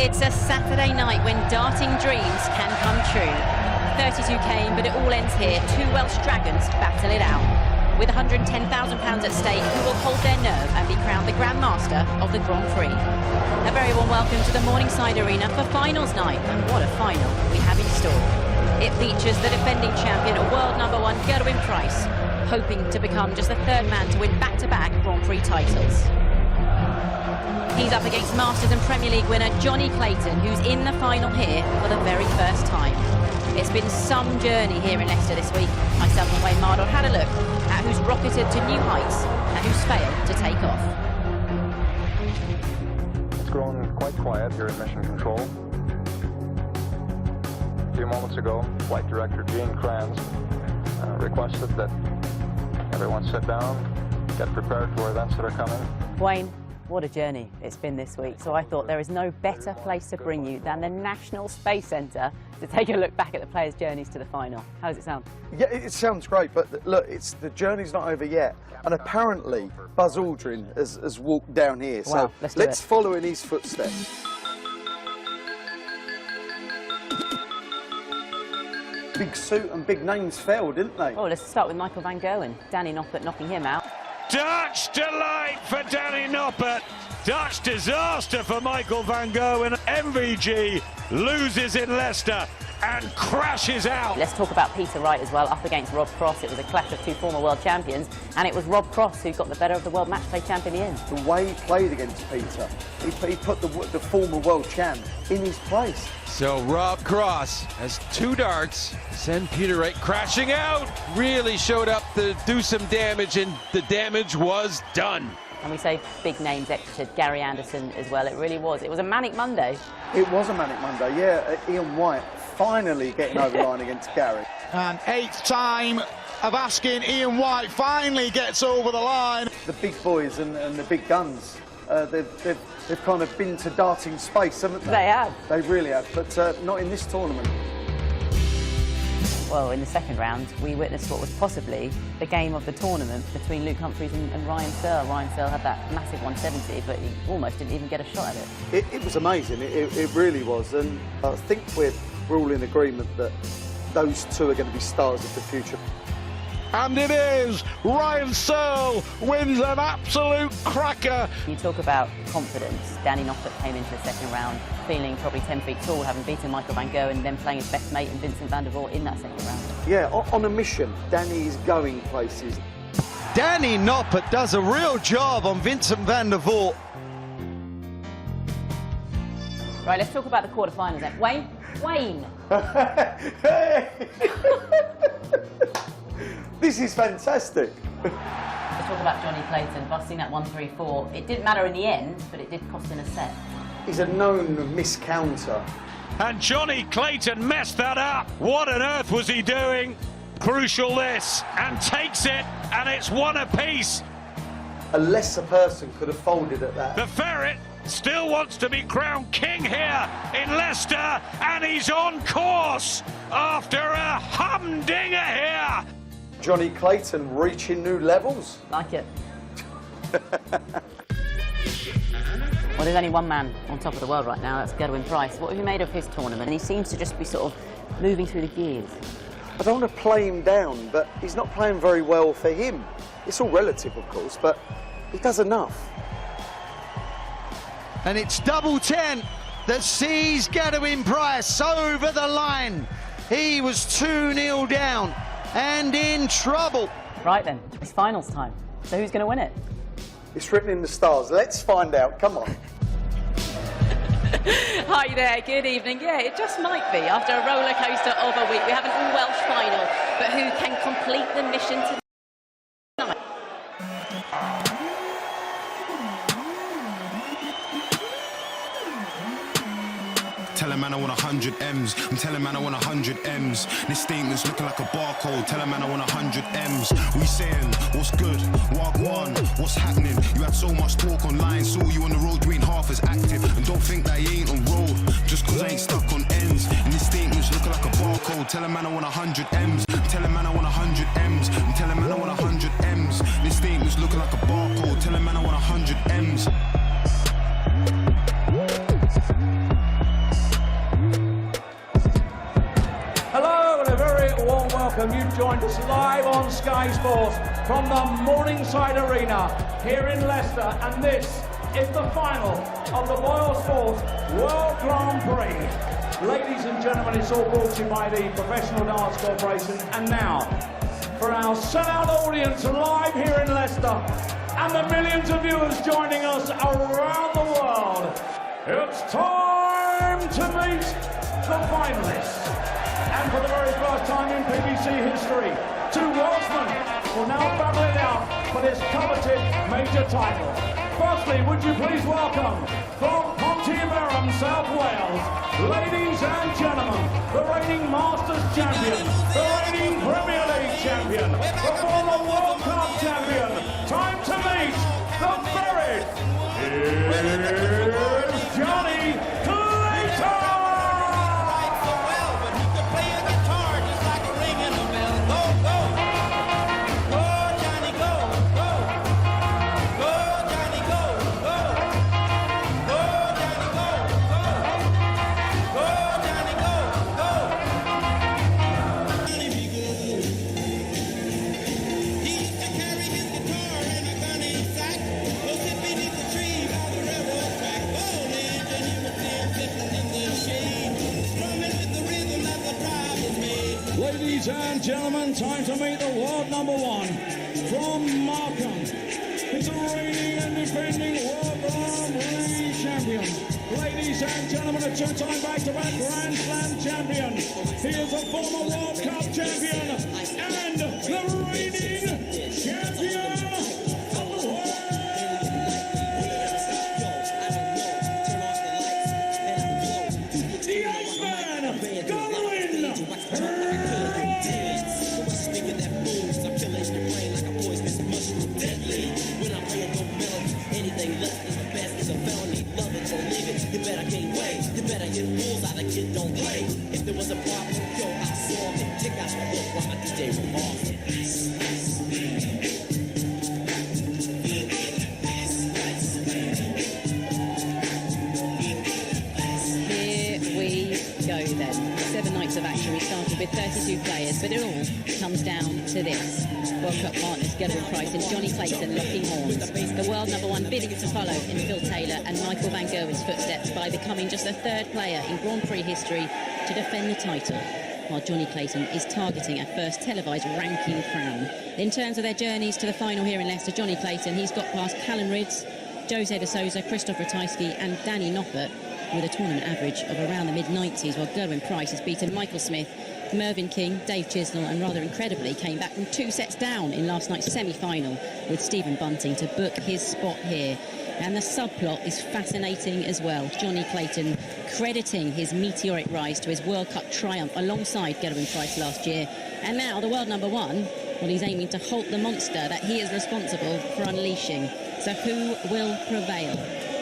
It's a Saturday night when darting dreams can come true. 32 came, but it all ends here. Two Welsh dragons battle it out. With £110,000 at stake, who will hold their nerve and be crowned the Grand Master of the Grand Prix. A very warm welcome to the Morningside Arena for finals night, and what a final we have in store. It features the defending champion, world #1 Gerwyn Price, hoping to become just the third man to win back-to-back Grand Prix titles. He's up against Masters and Premier League winner Johnny Clayton, who's in the final here for the very first time. It's been some journey here in Leicester this week. Myself and Wayne Mardle had a look at who's rocketed to new heights and who's failed to take off. It's grown quite quiet here in Mission Control. A few moments ago, Flight Director Gene Kranz requested that everyone sit down, get prepared for events that are coming. Wayne, what a journey it's been this week. So I thought there is no better place to bring you than the National Space Centre to take a look back at the players' journeys to the final. How does it sound? Yeah, it sounds great, but look, the journey's not over yet. And apparently, Buzz Aldrin has walked down here. Wow, so let's follow in his footsteps. Big suit and big names fell, didn't they? Oh, let's start with Michael van Gerwen. Danny Noppert knocking him out. Dutch delight for Danny Noppert. Dutch disaster for Michael van Gerwen. MVG loses in Leicester and crashes out. Let's talk about Peter Wright as well, up against Rob Cross. It was a clash of two former world champions, and it was Rob Cross who got the better of the world match play champ in the end. The way he played against Peter, he put the former world champ in his place. So Rob Cross has two darts, send Peter Wright crashing out. Really showed up to do some damage, and the damage was done. And we say big names exited, Gary Anderson as well. It really was. It was a manic Monday. It was a manic Monday, yeah. Ian White finally getting over the line against Gary. And eighth time of asking, Ian White finally gets over the line. The big boys and the big guns, they've kind of been to darting space, haven't they? They have. They really have, but not in this tournament. Well, in the second round, we witnessed what was possibly the game of the tournament between Luke Humphries and Ryan Searle. Ryan Searle had that massive 170, but he almost didn't even get a shot at it. It was amazing, it really was, and I think we're all in agreement that those two are going to be stars of the future. And it is! Ryan Searle wins an absolute cracker. You talk about confidence. Danny Noppert came into the second round feeling probably 10 feet tall, having beaten Michael van Gerwen and then playing his best mate in Vincent van der Voort in that second round. Yeah, on a mission. Danny is going places. Danny Noppert does a real job on Vincent van der Voort. Right, let's talk about the quarterfinals then. Wayne! This is fantastic. Let's talk about Johnny Clayton busting that 1-3-4. It didn't matter in the end, but it did cost him a set. He's a known miscounter. And Johnny Clayton messed that up. What on earth was he doing? Crucial this, and takes it, and it's one apiece. A lesser person could have folded at that. The Ferret still wants to be crowned king here in Leicester, and he's on course after a humdinger here. Johnny Clayton reaching new levels. Like it. Well, there's only one man on top of the world right now, that's Gerwyn Price. What have you made of his tournament? And he seems to just be sort of moving through the gears. I don't want to play him down, but he's not playing very well for him. It's all relative, of course, but he does enough. And it's double 10 that sees Gerwyn Price over the line. He was 2-0 down and in trouble. Right then, it's finals time. So who's going to win it? It's written in the stars. Let's find out. Come on. Hi there, good evening. Yeah, it just might be after a roller coaster of a week. We have an all-Welsh final, but who can complete the mission tonight? Tell a man I want 100 M's. I'm telling man I want 100 M's. This statement's looking like a barcode. Tell a man I want 100 M's. We saying, what's good? Wagwan, what's happening? You had so much talk online, saw you on the road, you ain't half as active. And don't think that you ain't on road, just cause I ain't stuck on ends. And this statement's looking like a barcode. Tell a man I want 100 M's. I'm telling man I want 100 M's. I'm telling man I want 100 M's. This statement's looking like a barcode. Tell a man I want 100 M's. It's live on Sky Sports from the Morningside Arena here in Leicester, and this is the final of the Boyle Sports World Grand Prix. Ladies and gentlemen, it's all brought to you by the Professional Darts Corporation. And now, for our sellout audience live here in Leicester, and the millions of viewers joining us around the world, it's time to meet the finalists. And for the very first time in PBC history, two Welshmen will now battle it out for this coveted major title. Firstly, would you please welcome from Pontyberem, South Wales, ladies and gentlemen, the reigning Masters champion, the reigning Premier League champion, the former World Cup champion. Time to meet the buried. Here's Johnny Clayton! Ladies and gentlemen, time to meet the world number one from Markham. It's a reigning and defending World Grand Prix champion. Ladies and gentlemen, a two-time back-to-back Grand Slam champion. He is a former World Cup champion and the reigning champion of the world. The Iceman, Colin. You better gain weight, you better hit rules out of kid don't play. If there was a problem, yo, I solved it. Check out the book while my DJ revolves it. Here we go then. 7 nights of action. We started with 32 players, but it all comes down to this. World Cup partners Gerwyn Price and Johnny Clayton locking horns. The world number one bidding to follow in Phil Taylor and Michael Van Gerwen's footsteps by becoming just the third player in Grand Prix history to defend the title, while Johnny Clayton is targeting a first televised ranking crown. In terms of their journeys to the final here in Leicester, Johnny Clayton, he's got past Callum Ridds, Jose de Souza, Christoph Ratajski and Danny Noppert with a tournament average of around the mid-90s, while Gerwyn Price has beaten Michael Smith, Mervyn King, Dave Chisnell and rather incredibly came back from 2 sets down in last night's semi-final with Stephen Bunting to book his spot here. And the subplot is fascinating as well. Johnny Clayton crediting his meteoric rise to his World Cup triumph alongside Gerwyn Price last year. And now the world number one, well, he's aiming to halt the monster that he is responsible for unleashing. So who will prevail?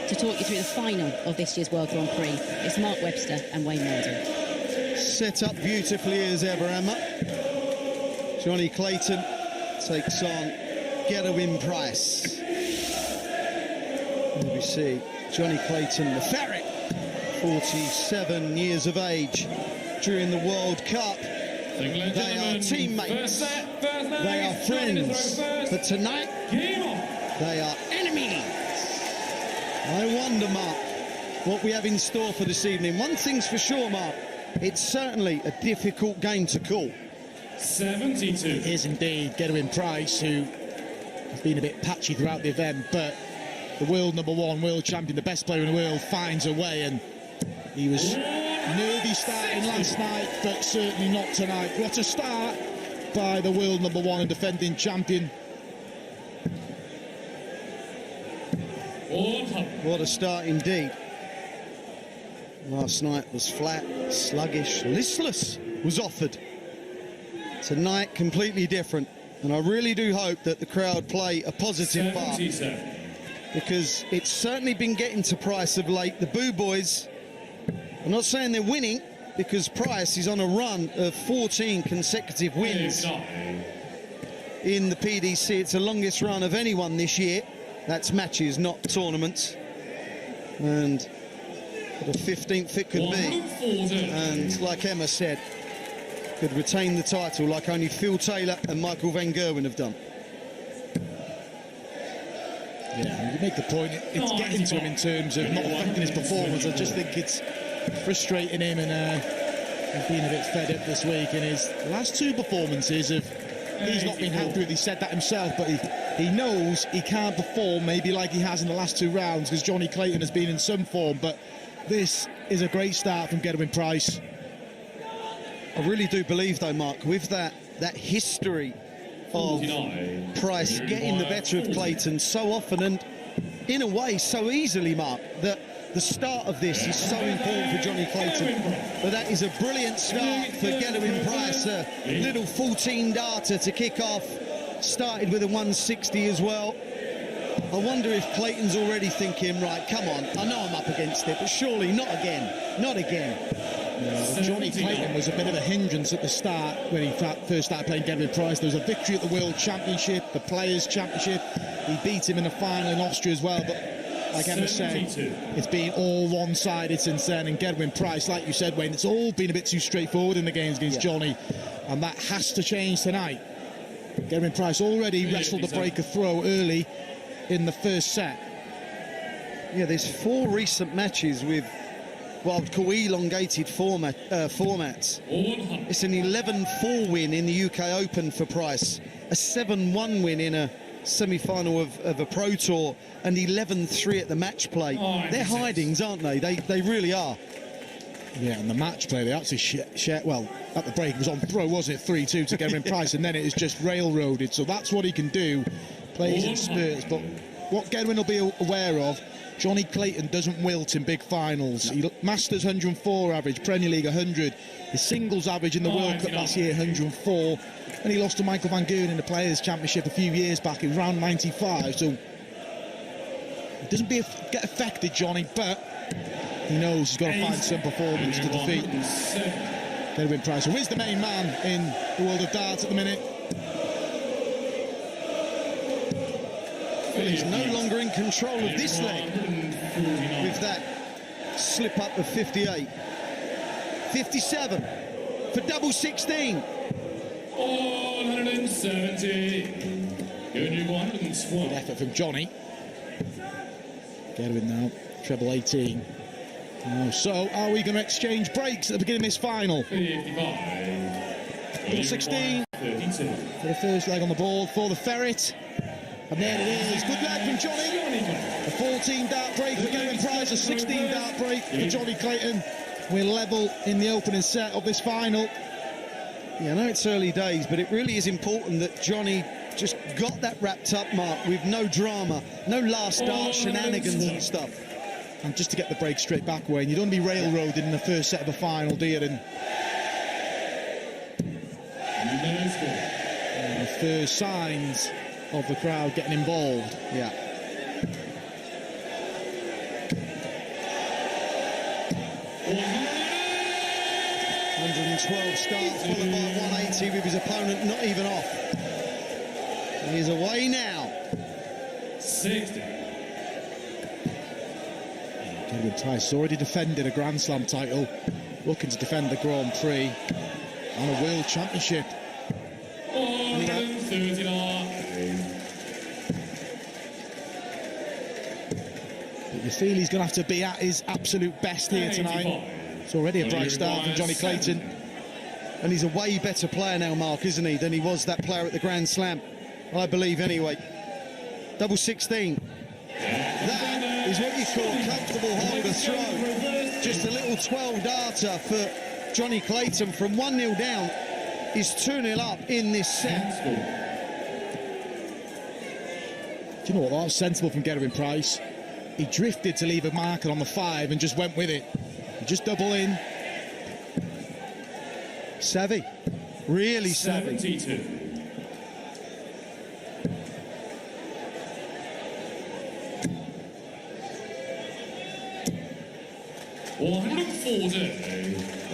To talk you through the final of this year's World Grand Prix, it's Mark Webster and Wayne Melden. Set up beautifully as ever, Emma. Johnny Clayton takes on Gerwyn Price. And we see Johnny Clayton, the ferret, 47 years of age during the World Cup. They are teammates, they are friends, but tonight they are enemies. I wonder, Mark, what we have in store for this evening. One thing's for sure, Mark, it's certainly a difficult game to call. 72. It is indeed. Gerwyn Price, who has been a bit patchy throughout the event, but the world number one, world champion, the best player in the world, finds a way, and he was nervy starting last night, but certainly not tonight. What a start by the world number one and defending champion. What a start indeed. Last night was flat, sluggish, listless was offered. Tonight, completely different. And I really do hope that the crowd play a positive part. Because it's certainly been getting to Price of late. The Boo Boys, I'm not saying they're winning, because Price is on a run of 14 consecutive wins in the PDC. It's the longest run of anyone this year. That's matches, not tournaments. And what a 15th it could be. And like Emma said, could retain the title like only Phil Taylor and Michael Van Gerwen have done. Yeah, you make the point, it's getting to him in terms of not affecting his performance. I just think it's frustrating him, and he's been a bit fed up this week. In his last two performances, he's not been happy with. He said that himself, but he knows he can't perform maybe like he has in the last two rounds, because Johnny Clayton has been in some form. But this is a great start from Gerwyn Price. I really do believe, though, Mark, with that history of Price getting the better of Clayton so often and in a way so easily, Mark, that the start of this is so important for Johnny Clayton. But that is a brilliant start for Gerwyn Price, a little 14 darter to kick off. Started with a 160 as well. I wonder if Clayton's already thinking, right, come on, I know I'm up against it, but surely not again, not again. Johnny Clayton was a bit of a hindrance at the start when he first started playing Gerwyn Price. There was a victory at the World Championship, the Players' Championship. He beat him in the final in Austria as well, but like Emma said, it's been all one-sided since then. And Gerwyn Price, like you said, Wayne, it's all been a bit too straightforward in the games against Johnny, and that has to change tonight. Gerwyn Price already wrestled a breaker throw early in the first set. Yeah, there's 4 recent matches with what I would call elongated formats. It's an 11-4 win in the UK Open for Price, a 7-1 win in a semi-final of a Pro Tour, and 11-3 at the match play. They're hidings, aren't they? They really are. Yeah, and the match play, they actually well, at the break, it was on throw, wasn't it? 3-2 to Gerwyn Price, and then it is just railroaded. So that's what he can do, plays in spurts. But what Gerwyn will be aware of, Johnny Clayton doesn't wilt in big finals. He Masters 104 average, Premier League 100. His singles average in the World Cup last year, 104. And he lost to Michael Van Gerwen in the Players' Championship a few years back in round 95. So he doesn't get affected, Johnny, but he knows he's got to find some performance to defeat Gerwyn Price, who is the main man in the world of darts at the minute. Well, he's no longer in control of this leg with that slip up of 58. 57 for double 16. 170. Good effort from Johnny. Gerwyn now, treble 18. So, are we going to exchange breaks at the beginning of this final? 55. 16 for the first leg on the board for the Ferret. And there it is. Good leg from Johnny. A 14 dart break for Gerwyn Price, a 16 dart break for Johnny Clayton. We're level in the opening set of this final. Yeah, I know it's early days, but it really is important that Johnny just got that wrapped up, Mark, with no drama, no last dart shenanigans and stuff. And just to get the break straight back, Wayne, you don't want to be railroaded in the first set of a final, do you? And the first signs of the crowd getting involved. Yeah. ...112 starts, followed by 180 with his opponent not even off. He's away now. 60. Gerwyn Price has already defended a Grand Slam title, looking to defend the Grand Prix and a World Championship. 139. But you feel he's going to have to be at his absolute best here tonight. It's already a bright start from Johnny Clayton. And he's a way better player now, Mark, isn't he, than he was that player at the Grand Slam, I believe, anyway. Double 16. That is what you call comfortable hold of throw. Just a little 12 darter for Johnny Clayton from 1-0 down. He's 2-0 up in this set. Do you know what? That was sensible from Gerwyn Price. He drifted to leave a marker on the 5 and just went with it. He just double in. Savvy. Really savvy. 72.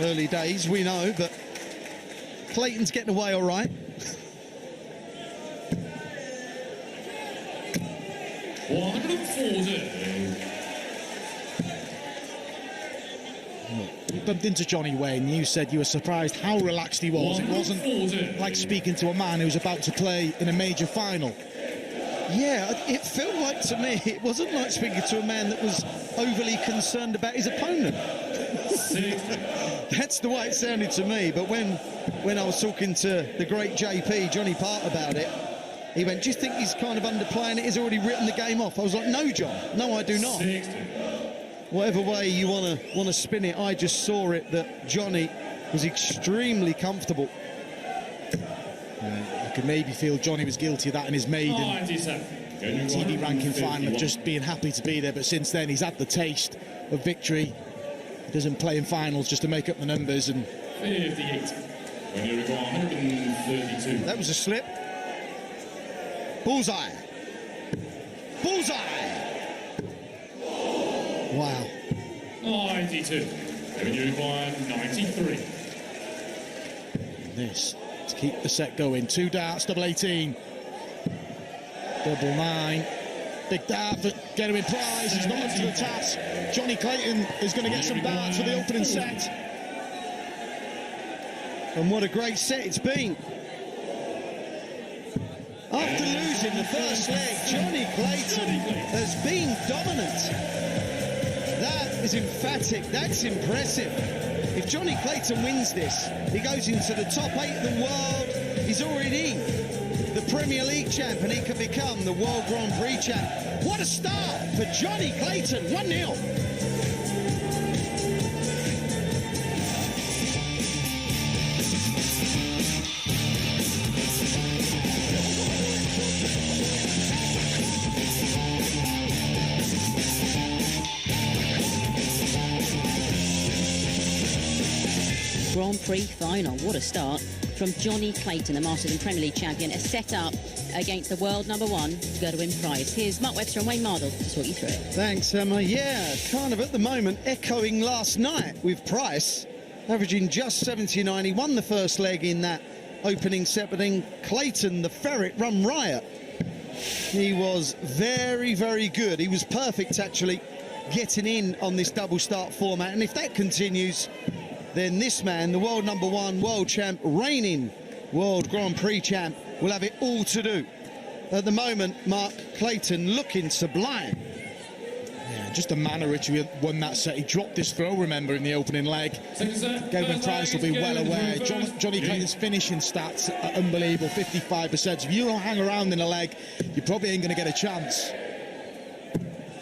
Early days, we know, but Clayton's getting away all right. 140. you bumped into Johnny Wayne, you said you were surprised how relaxed he was. It wasn't like speaking to a man who's about to play in a major final. Yeah, it felt like to me, it wasn't like speaking to a man that was overly concerned about his opponent. That's the way it sounded to me. But when I was talking to the great JP, Johnny Part, about it, he went, do you think he's kind of underplaying it? He's already written the game off. I was like, no, John, no, I do not. Whatever way you want to spin it, I just saw it that Johnny was extremely comfortable. I could maybe feel Johnny was guilty of that in his maiden TV ranking final, of just being happy to be there, but since then he's had the taste of victory. He doesn't play in finals just to make up the numbers. And 58. When you require 132. That was a slip. Bullseye. Bullseye. Wow. 92. When you require 93. This to keep the set going. 2 darts, double 18. Double 9. Big dart for Gerwyn Price. He's not up to the task. Johnny Clayton is going to get some darts for the opening set. And what a great set it's been. After losing the first leg, Johnny Clayton has been dominant. That is emphatic. That's impressive. If Johnny Clayton wins this, he goes into the top 8 of the world. He's already the Premier League champ, and he can become the World Grand Prix champ. What a start for Johnny Clayton. 1-0. Grand Prix final. What a start from Johnny Clayton, the Masters and Premier League champion, a set up against the world #1, Gerwyn Price. Here's Mark Webster and Wayne Mardle to talk you through it. Thanks, Emma. Yeah, kind of at the moment echoing last night with Price, averaging just 79. He won the first leg in that opening set, but then Clayton, the ferret, run riot. He was very, very good. He was perfect, actually, getting in on this double start format. And if that continues, then this man, the world #1 world champ, reigning world Grand Prix champ, will have it all to do. At the moment, Mark, Clayton looking sublime. Yeah, just the manner which he won that set. He dropped his throw, remember, in the opening leg. Gerwyn Price will be well aware. Johnny Clayton's finishing stats are unbelievable, 55%. If you don't hang around in a leg, you probably ain't going to get a chance.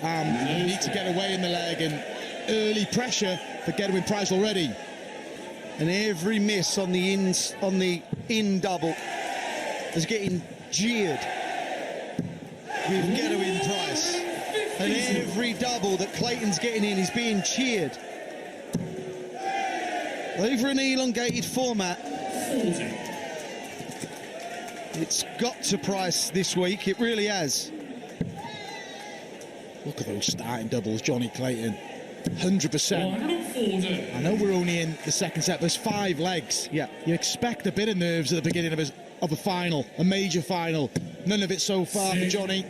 You need to get away in the leg, and early pressure for Gerwyn Price already. And every miss on the in double is getting jeered with Gerwyn Price. And every double that Clayton's getting in is being cheered. Over an elongated format, it's got to Price this week. It really has. Look at those starting doubles, Johnny Clayton. 100%. I know we're only in the second set. There's 5 legs. Yeah, you expect a bit of nerves at the beginning of a final, a major final. None of it so far for Johnny.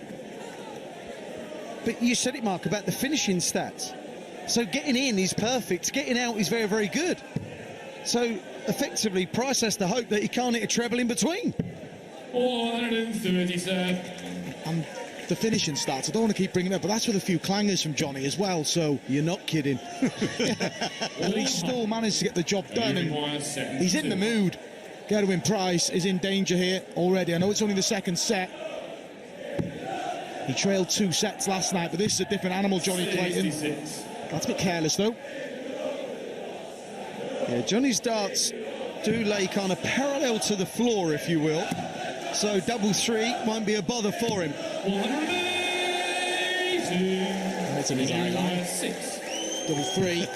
But you said it, Mark, about the finishing stats. So getting in is perfect. Getting out is very, very good. So effectively, Price has to hope that he can't hit a treble in between. 437. And the finishing stats, I don't want to keep bringing it up, but that's with a few clangers from Johnny as well, so you're not kidding. But he still managed to get the job done, and he's in the mood. Gerwyn Price is in danger here already. I know it's only the second set. He trailed 2 sets last night, but this is a different animal, Johnny Clayton. That's a bit careless, though. Yeah, Johnny's darts do lay kind of parallel to the floor, if you will. So double 3 won't be a bother for him. 182. That's an line. 6. Double 3.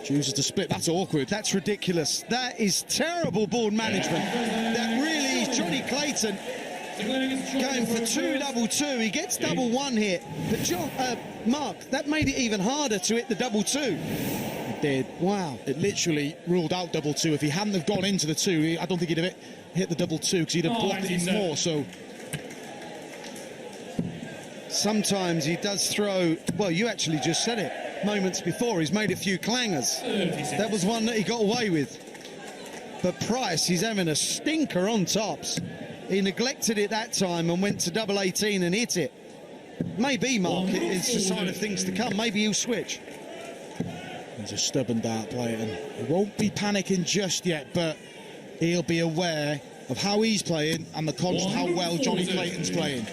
Chooses to split. That's awkward. That's ridiculous. That is terrible board management. That really is Johnny Clayton going for 2 double 2. He gets double 1 here. But Mark, that made it even harder to hit the double 2. It did. Wow. It literally ruled out double 2. If he hadn't have gone into the 2, I don't think he'd have hit the double 2, because he'd have blocked it more. So sometimes he does throw, well, you actually just said it, moments before. He's made a few clangers. That was one that he got away with. But Price, he's having a stinker on tops. He neglected it that time and went to double 18 and hit it. Maybe, Mark, it's a sign of things to come. Maybe he'll switch. He's a stubborn dart player, and he won't be panicking just yet, but he'll be aware of how he's playing and how well Johnny Clayton's playing.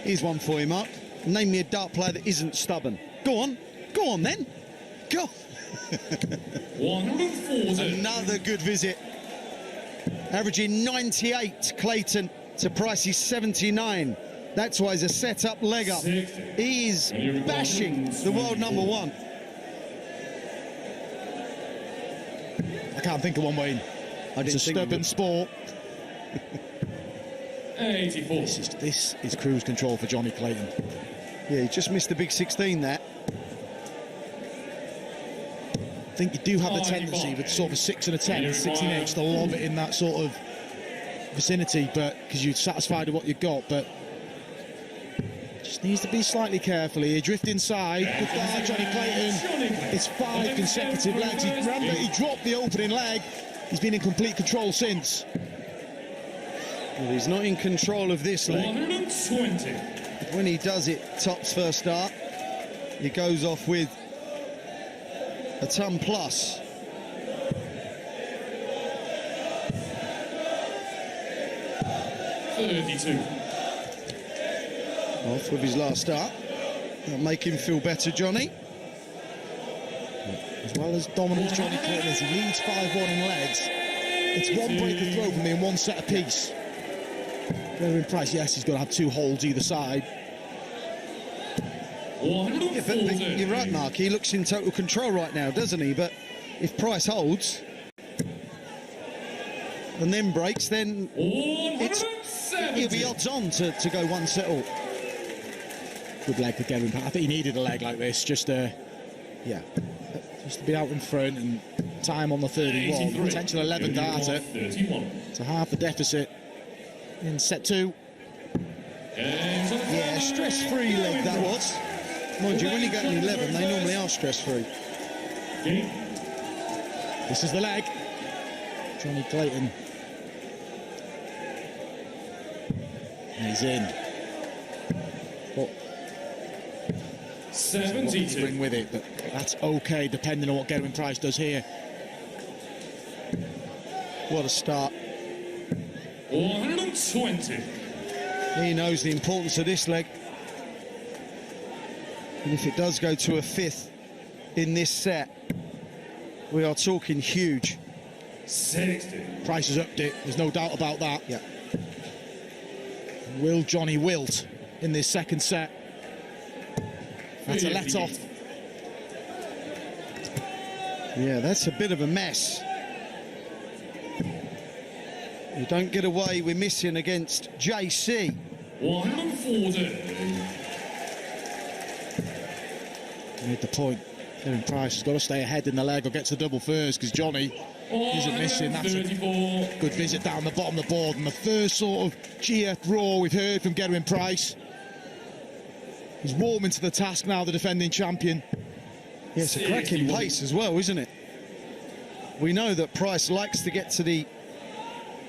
Here's one for you, Mark. Name me a dart player that isn't stubborn. Go on then. Go. 140. Another good visit. Averaging 98, Clayton, to Price's 79. That's why he's a set-up leg up. He's bashing the world number one. I can't think of one, Wayne. It's a stubborn sport. 84. This is cruise control for Johnny Clayton. Yeah, he just missed the big 16 there. I think you do have the tendency with sort of a 6 and a 10, 16-8, to lob it in that sort of vicinity, but because you're satisfied with what you've got, but just needs to be slightly careful here. Drift inside. Good dart, Johnny Clayton. It's 5 consecutive legs. Remember, he dropped the opening leg. He's been in complete control since. Well, he's not in control of this leg. 120. When he does it, tops first dart, he goes off with a ton plus. Off with his last start. That'll make him feel better, Johnny. As well as dominant as Johnny Clayton is, he leads 5-1 in legs. It's one break of throw from me and one set apiece. Gerwyn Price, yes, he's got to have 2 holds either side. Yeah, but you're right, Mark. He looks in total control right now, doesn't he? But if Price holds and then breaks, then he'll be odds on to go one set all. Good leg for Gerwyn Price. I think he needed a leg like this, just to be out in front and time on the 31. Potential 11 darter to half the deficit in set 2. Yeah, stress-free leg that was. Mind you, when you get an 11, they normally are stress-free. This is the leg. Johnny Clayton. And he's in. What? 72. Bring with it, but that's okay, depending on what Gerwyn Price does here. What a start. 120. He knows the importance of this leg. And if it does go to a 5th in this set, we are talking huge. 60. Price has upped it, there's no doubt about that. Yeah. Will Johnny wilt in this second set? That's a let-off. Yeah, that's a bit of a mess. You don't get away with missing against JC. 140. Made the point. Gerwyn Price has got to stay ahead in the leg or get to double first, because Johnny isn't missing. That's a good visit down the bottom of the board, and the first sort of GF roar we've heard from Gerwyn Price. He's warming to the task now, the defending champion. Yeah, it's a cracking pace as well, isn't it? We know that Price likes to get to the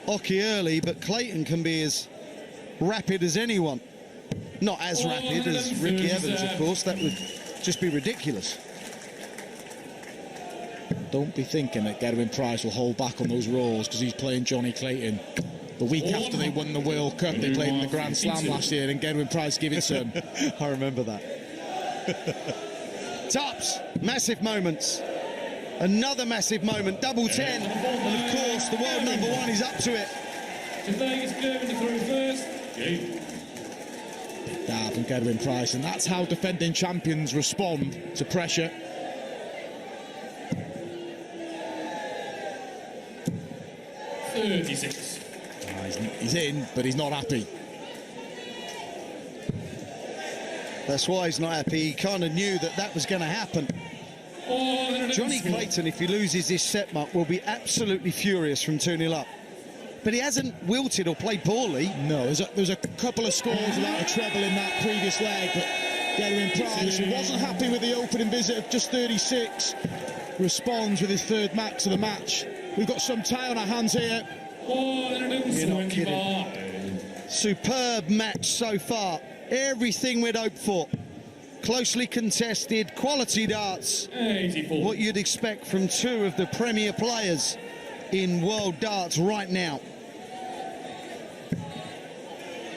hockey early, but Clayton can be as rapid as anyone. Not as rapid as Ricky Evans, of course. That would just be ridiculous. Don't be thinking that Gerwyn Price will hold back on those roars because he's playing Johnny Clayton. The week after they won the World Cup, they played in the Grand Slam last year, and Gerwyn Price gave it to him. I remember that. Tops, massive moments. Another massive moment, double 10. And of course, the world number one is up to it. Today is Gerwyn to throw first. Dab from Gerwyn Price, and that's how defending champions respond to pressure. He's in, but he's not happy. That's why he's not happy. He kind of knew that that was going to happen. Johnny Clayton, if he loses this set, Mark, will be absolutely furious from 2-0 up. But he hasn't wilted or played poorly. No, there's a couple of scores without a treble in that previous leg, but Gerwin Price, who wasn't happy with the opening visit of just 36, responds with his third max of the match. We've got some tie on our hands here. You're not kidding. Superb match so far. Everything we'd hoped for. Closely contested, quality darts. 84. What you'd expect from two of the premier players in world darts right now.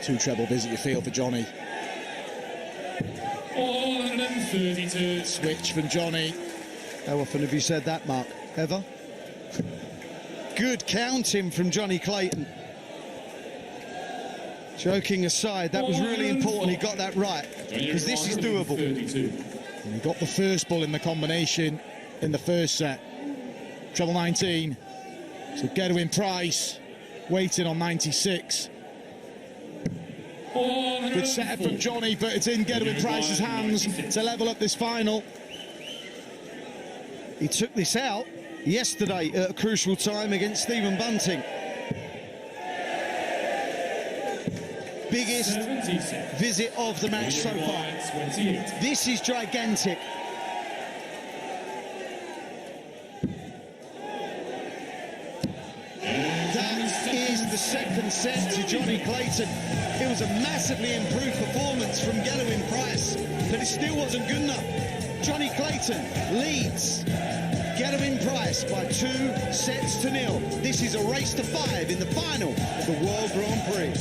Two treble visit you feel for Johnny. 432. Switch from Johnny. How often have you said that, Mark? Ever? Good counting from Johnny Clayton. Joking aside, that was really important he got that right, because this is doable. And he got the first ball in the combination in the first set. Treble 19. So Gerwin Price waiting on 96. Good setup from Johnny, but it's in Gerwin Price's hands to level up this final. He took this out yesterday at a crucial time against Stephen Bunting. Biggest visit of the match so far. This is gigantic. That is the second set to Johnny Clayton. It was a massively improved performance from Gerwin Price, but it still wasn't good enough. Johnny Clayton leads Gerwin Price by 2-0. This is a race to 5 in the final of the World Grand Prix.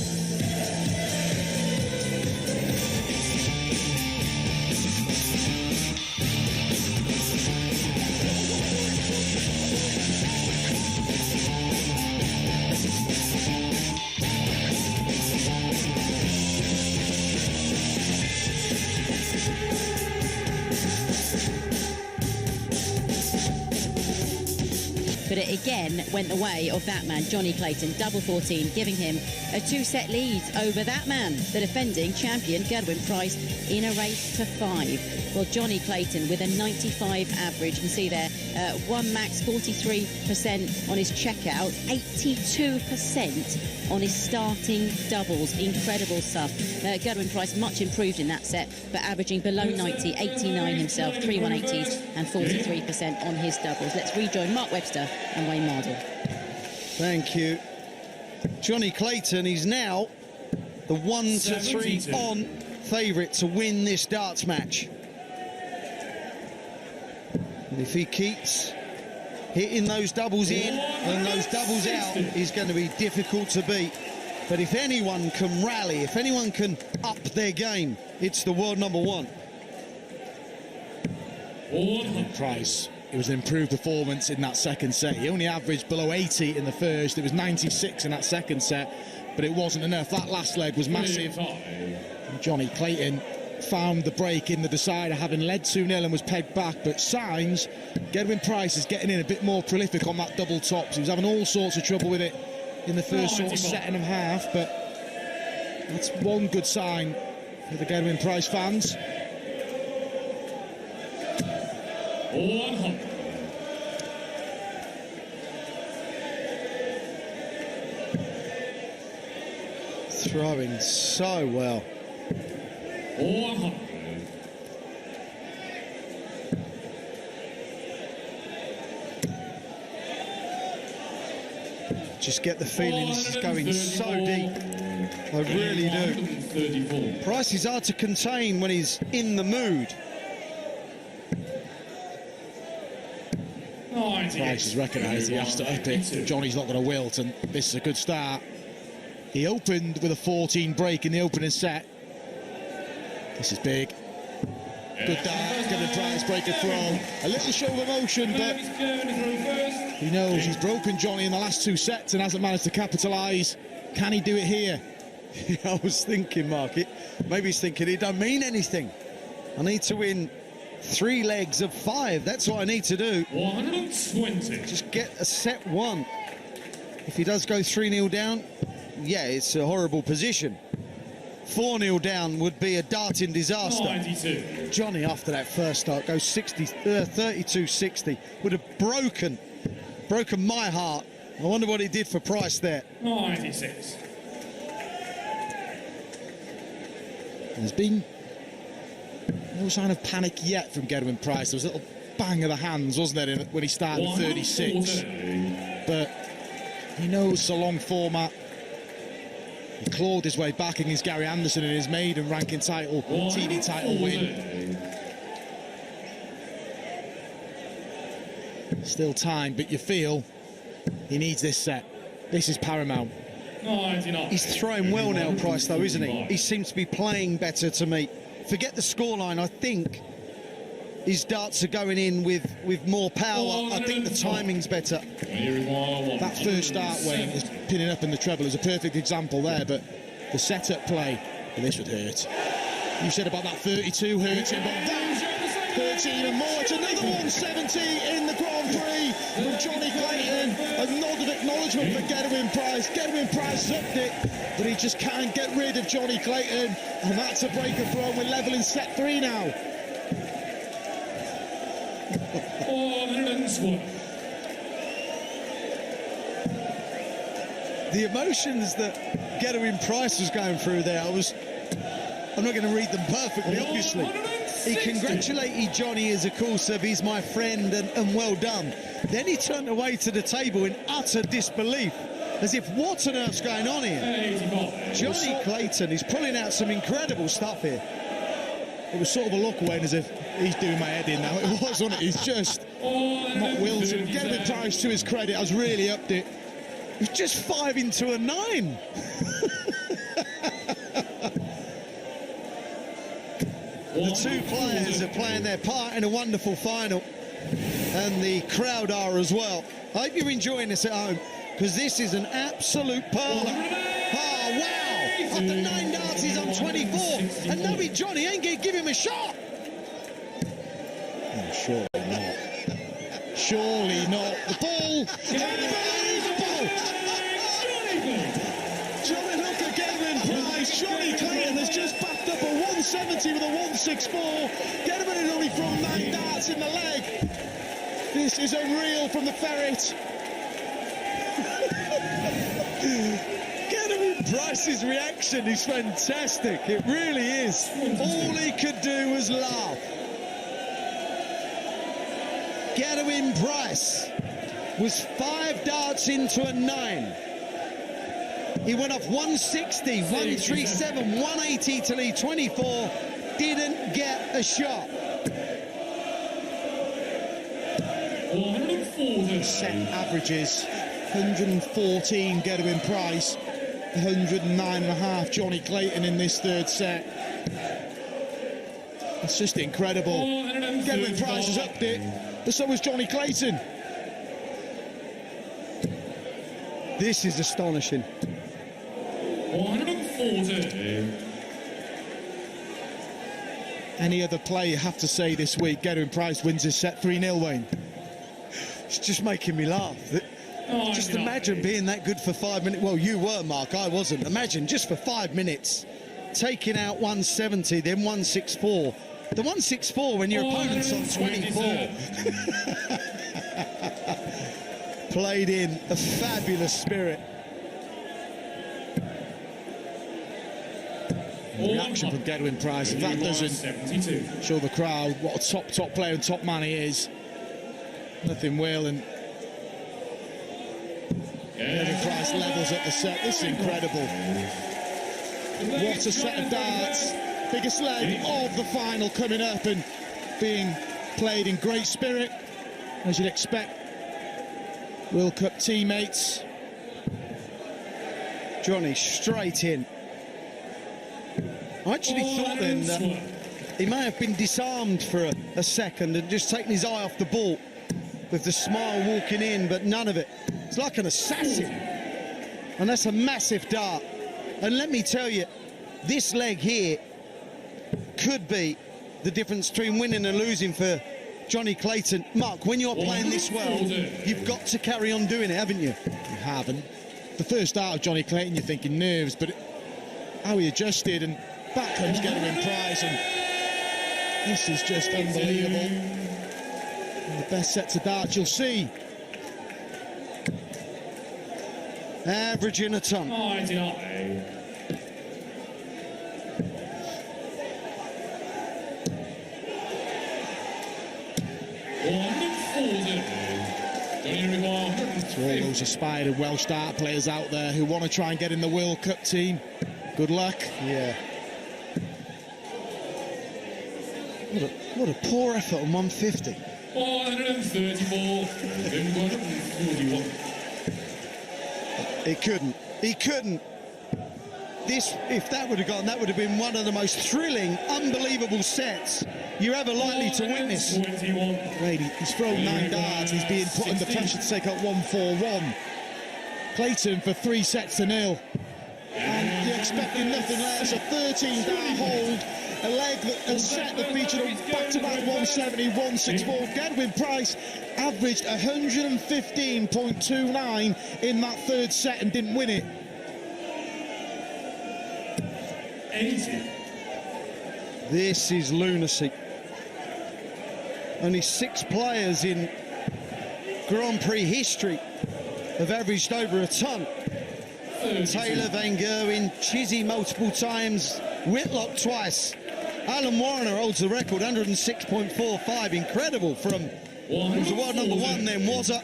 But it again went the way of that man, Johnny Clayton, double 14, giving him a 2-set lead over that man, the defending champion, Gerwin Price, in a race to 5. Well, Johnny Clayton with a 95 average, you can see there, one max, 43% on his checkout, 82% on his starting doubles. Incredible stuff. Gerwin Price much improved in that set, but averaging below 90, 89 himself, 3 180s and 43% on his doubles. Let's rejoin Mark Webster and Wayne Mardle. Thank you. Johnny Clayton is now the 1-3 on favourite to win this darts match. And if he keeps hitting those doubles in and those doubles out, he's going to be difficult to beat. But if anyone can rally, if anyone can up their game, it's the world number 1. Price, it was an improved performance in that second set. He only averaged below 80 in the first. It was 96 in that second set, but it wasn't enough. That last leg was massive. And Johnny Clayton found the break in the decider, having led 2-0 and was pegged back, but signs Gerwin Price is getting in a bit more prolific on that double tops. He was having all sorts of trouble with it in the first sort of set and a half, but that's one good sign for the Gerwin Price fans. 100. Throwing so well. 100. Just get the feeling this is going so deep. I really do. Price is hard to contain when he's in the mood. Price has recognised he has to up it. Johnny's not going to wilt, and this is a good start. He opened with a 14 break in the opening set. This is big. Good dart, Gerwin Price break a throw. A little show of emotion, but he knows he's broken Johnny in the last 2 sets and hasn't managed to capitalise. Can he do it here? I was thinking, Mark, maybe he's thinking it don't mean anything. I need to win 3 legs of 5. That's what I need to do. 120. Just get a set 1. If he does go 3-0 down, yeah, it's a horrible position. 4-0 down would be a darting disaster. 92. Johnny, after that first start, goes 32-60. Would have broken my heart. I wonder what he did for Price there. 96. There's been No sign of panic yet from Gerwyn Price. There was a little bang of the hands, wasn't there, when he started 36. But he knows it's a long format. He clawed his way back against Gary Anderson in his maiden ranking title, TV title win. Still time, but you feel he needs this set. This is paramount. He's throwing well now, Price, though, isn't he? He seems to be playing better to me. Forget the scoreline. I think his darts are going in with more power. I think the timing's better. That first dart, Wayne, is pinning up in the treble, is a perfect example there, but the setup play, well, this would hurt. You said about that 32 hurting, but that hurts even more. It's another 170 in the Grand Prix from Johnny Clayton. A nod of acknowledgement for Gerwyn Price. Gerwyn Price upped it, but he just can't get rid of Johnny Clayton, and that's a break of throw. We're level in set 3 now. The emotions that Gerwyn Price was going through there, I'm not going to read them perfectly, obviously. He congratulated Johnny as, of course, of he's my friend and well done. Then he turned away to the table in utter disbelief, as if, what on earth's going on here? Johnny Clayton is pulling out some incredible stuff here. It was sort of a look away, as if he's doing my head in now. It was, wasn't it? He's just not wilting. Gerwyn Price, to his credit, has really upped it. It was just 5 into a 9. The two players are playing their part in a wonderful final, and the crowd are as well. I hope you're enjoying this at home, because this is an absolute pearler. Oh, wow! After 9 darts, he's on 24, and no, Johnny ain't going to give him a shot. Oh, surely not. Surely not. The ball! Unbelievable! John Hooker, Gerwyn Price. Johnny Clayton has just backed up a 170 with a 164. Gerwyn had only thrown 9 darts in the leg. This is unreal from the Ferret. Gerwyn Price's reaction is fantastic. It really is. All he could do was laugh. Gerwyn Price was 5 darts into a 9. He went off 160, 137, 180 to lead 24. Didn't get a shot. Set averages 114 Gerwyn Price, 109.5 Johnny Clayton in this third set. It's just incredible. Gerwyn Price has upped it, but so has Johnny Clayton. This is astonishing. 140. Any other play, you have to say, this week, Gerwyn Price wins his set 3-0, Wayne. It's just making me laugh. Just imagine being that good for 5 minutes. Well, you were, Mark, I wasn't. Imagine just for 5 minutes taking out 170, then 164. The 164 when your opponent's on 24. Played in a fabulous spirit. Reaction from Gerwyn Price, if that doesn't show the crowd what a top player and top man he is, nothing will. And Gerwyn Price levels up the set. This is incredible. What a set of darts. Biggest leg of the final coming up and being played in great spirit, as you'd expect. World Cup teammates. Johnny straight in. I actually thought then that he may have been disarmed for a second and just taken his eye off the ball with the smile walking in, but none of it. It's like an assassin. And that's a massive dart. And let me tell you, this leg here could be the difference between winning and losing for Johnny Clayton. Mark, when you're playing this well, you've got to carry on doing it, haven't you? You haven't. The first dart of Johnny Clayton, you're thinking nerves, but how he adjusted, and back comes Gerwyn Price, and this is just unbelievable. And the best sets of darts you'll see. Averaging a ton. those aspiring Welsh dart players out there who want to try and get in the World Cup team, good luck. Yeah. What a poor effort on 150. 134, 141. He couldn't. This, if that would have gone, that would have been one of the most thrilling, unbelievable sets you're ever likely to witness. Brady, he's thrown 9 darts, he's being put under pressure to take out 141. Clayton for 3 sets to 0. And you're expecting nothing less, a 13-dart hold, a leg, a set that featured a back-to-back 170, 164. Gedwin Price averaged 115.29 in that 3rd set and didn't win it. 80. This is lunacy. Only 6 players in Grand Prix history have averaged over a ton. Taylor, Van Gerwen, Chizzy multiple times, Whitlock twice. Alan Warner holds the record, 106.45. Incredible from who was the world number 1 then, Wazza,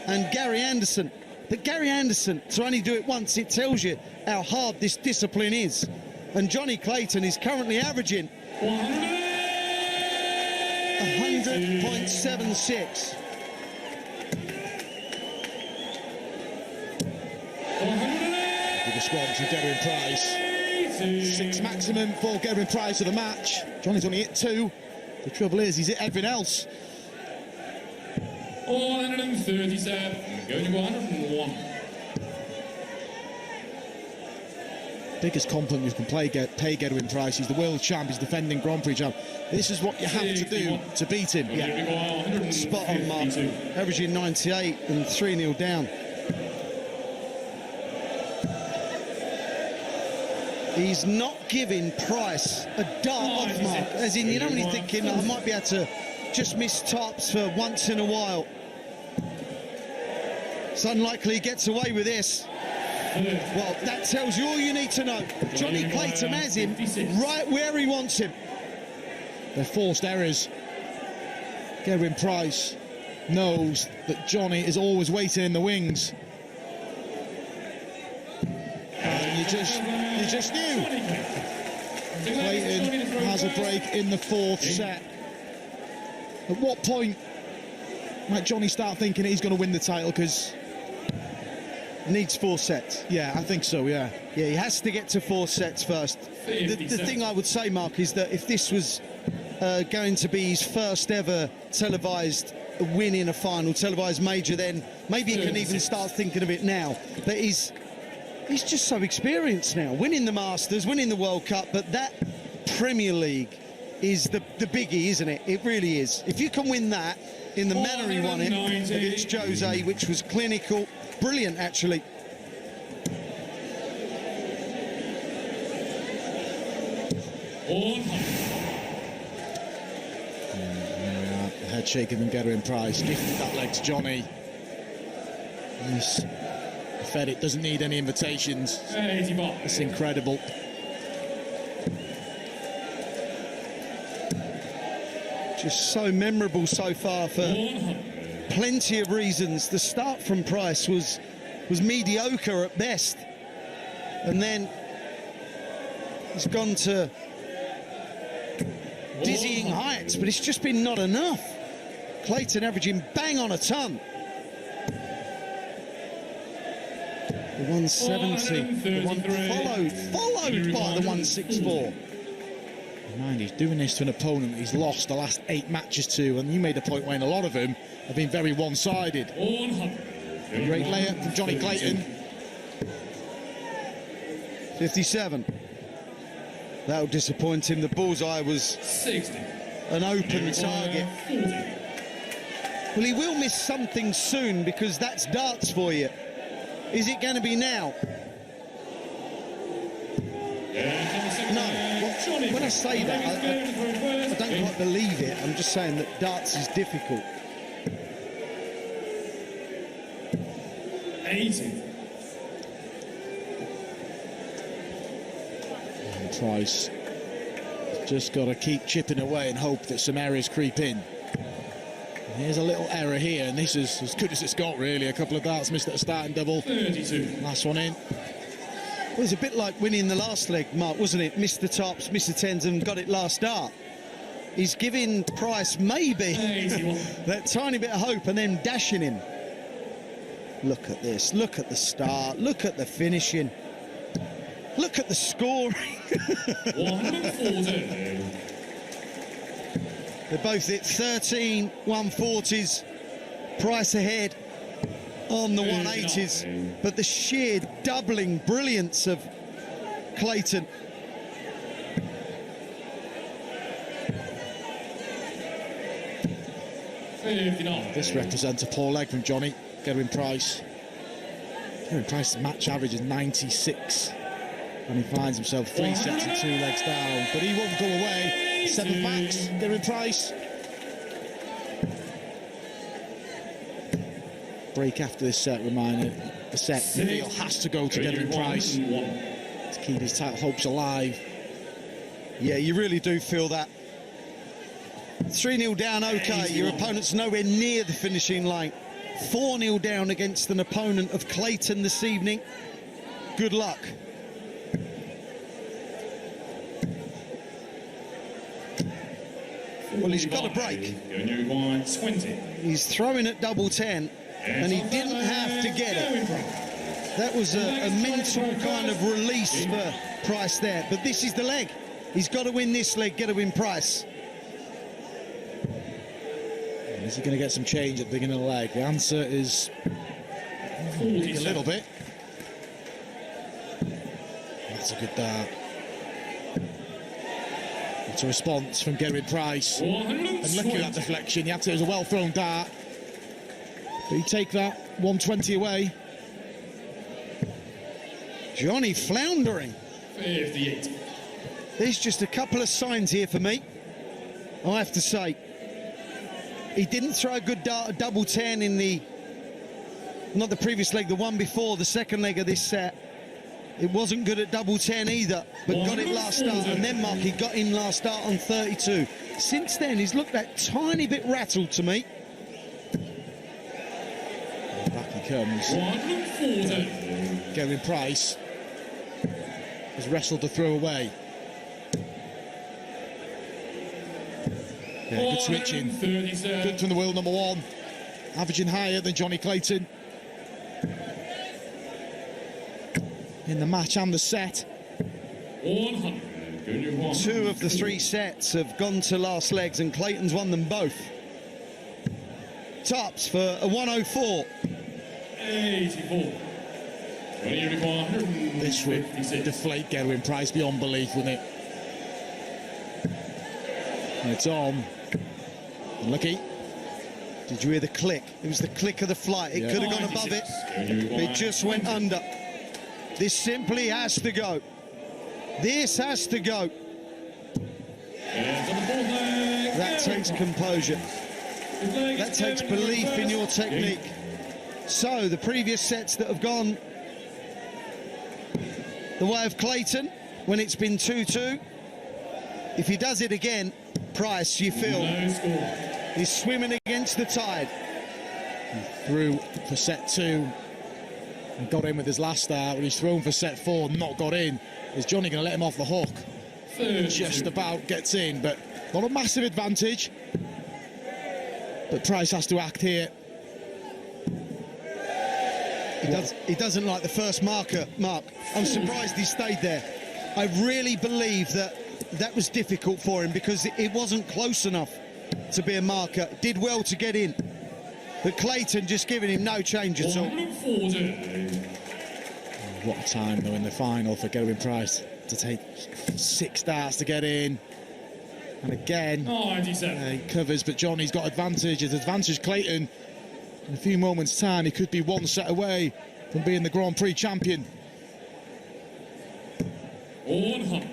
and Gary Anderson. But Gary Anderson, to only do it once, it tells you how hard this discipline is. And Johnny Clayton is currently averaging 100.76. With the squad from Gedwin Price. 6 maximum for Gedwin Price of the match. Johnny's only hit 2. The trouble is, he's hit everything else. 137, going to 101. Biggest compliment you can pay Gedwin Price. He's the world champ, he's defending Grand Prix champ. This is what you have to do to beat him. Yeah. Spot on, Mark. Averaging 98 and 3-0 down. He's not giving Price a dart off mark, as in you're only thinking I might be able to just miss tops for once in a while. It's unlikely he gets away with this. Well, that tells you all you need to know. Johnny Clayton has him right where he wants him. They're forced errors. Gedwin Price knows that Johnny is always waiting in the wings. And you just knew. Clayton has a break in the 4th set. At what point might Johnny start thinking he's going to win the title? Because needs 4 sets. Yeah, I think so, yeah. Yeah, he has to get to 4 sets first. The thing I would say, Mark, is that if this was going to be his first ever televised win in a final, televised major, then maybe he can even start thinking of it now. But he's just so experienced now, winning the Masters, winning the World Cup, but that Premier League is the biggie, isn't it? It really is. If you can win that, in the manner he won it against Jose, which was clinical, brilliant actually. The head shaking from Gedwin Price, gifted that leg to Johnny. He's fed it, doesn't need any invitations. It's incredible. Just so memorable so far for plenty of reasons. The start from Price was mediocre at best, and then he's gone to dizzying heights, but it's just been not enough. Clayton averaging bang on a ton. The 170, the one followed by the 164. Mind, he's doing this to an opponent he's lost the last 8 matches to, and you made a point, Wayne, a lot of them have been very one-sided. Great layup from Johnny Clayton. 57. That'll disappoint him. The bullseye was 60. An open target. Well, he will miss something soon, because that's darts for you. Is it going to be now? No. Well, when I say that, I don't quite believe it. I'm just saying that darts is difficult. 80. Price just got to keep chipping away and hope that some errors creep in. Here's a little error here, and this is as good as it's got, really. A couple of darts missed at a starting double. 32. Last one in. Well, it was a bit like winning the last leg, Mark, wasn't it? Missed the tops, missed the tens, and got it last dart. He's giving Price maybe that tiny bit of hope and then dashing him. Look at this, look at the start, look at the finishing, look at the scoring. 140. They're both at 13 140s, Price ahead on the 180s, but the sheer doubling brilliance of Clayton. This represents a poor leg from Johnny. Gerwyn Price. Gerwyn Price's match average is 96. And he finds himself 3 sets and 2 legs down. But he won't go away. 7 backs, Gerwyn Price. Break after this set, reminder. The set, the deal has to go to Gerwyn Price to keep his title hopes alive. Yeah, you really do feel that. 3-0 down, okay, your opponent's nowhere near the finishing line. 4-0 down against an opponent of Clayton this evening. Good luck. Well, he's got a break. He's throwing at double 10, and he didn't have to get it. That was a mental kind of release for Price there, but this is the leg. He's got to win this leg, got to win Price. Is he going to get some change at the beginning of the leg? The answer is a little bit. That's a good dart. It's a response from Gerwyn Price. And look at that deflection. You have to, it was a well-thrown dart. But you take that 120 away. Johnny floundering. 58. There's just a couple of signs here for me, I have to say. He didn't throw a good dart, a double 10 in the, not the previous leg, the one before, the second leg of this set. It wasn't good at double 10 either, but got it last start. And then, Mark, he got in last start on 32. Since then, he's looked that tiny bit rattled to me. Back he comes. 140. Gerwyn Price has wrestled the throw away. Yeah, good switching. Good from the world number 1. Averaging higher than Johnny Clayton. In the match and the set. 100. 2 of the 3 sets have gone to last legs, and Clayton's won them both. Tops for a 104. 84. This would deflate Gerwyn Price beyond belief, wouldn't it? And it's on. Unlucky. Did you hear the click? It was the click of the flight. It could have gone above it. It just went under. This simply has to go. This has to go. That takes composure. That takes belief in your technique. So, the previous sets that have gone the way of Clayton, when it's been 2-2, if he does it again, Price, you feel, he's swimming against the tide. He threw for set 2 and got in with his last start. When he's thrown for set 4, not got in. Is Johnny going to let him off the hook? Just about gets in, but not a massive advantage. But Price has to act here. He doesn't like the first marker, Mark. I'm surprised he stayed there. I really believe that was difficult for him because it wasn't close enough to be a marker. Did well to get in. But Clayton just giving him no change at all. What a time, though, in the final for Gerwyn Price to take 6 darts to get in. And again, he covers, but Johnny's got advantage. His advantage, Clayton. In a few moments' time, he could be 1 set away from being the Grand Prix champion. 100.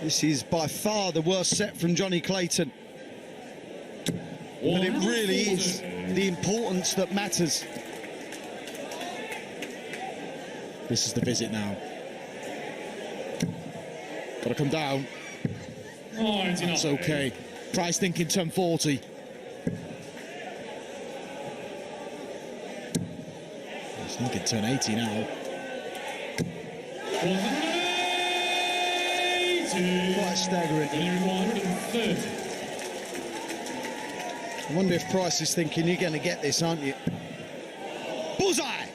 This is by far the worst set from Johnny Clayton. But it really is the importance that matters. This is the visit now. Got to come down. That's okay. Price thinking 1040. He's thinking 1080 now. Quite staggering. I wonder if Price is thinking, you're going to get this, aren't you? Bullseye!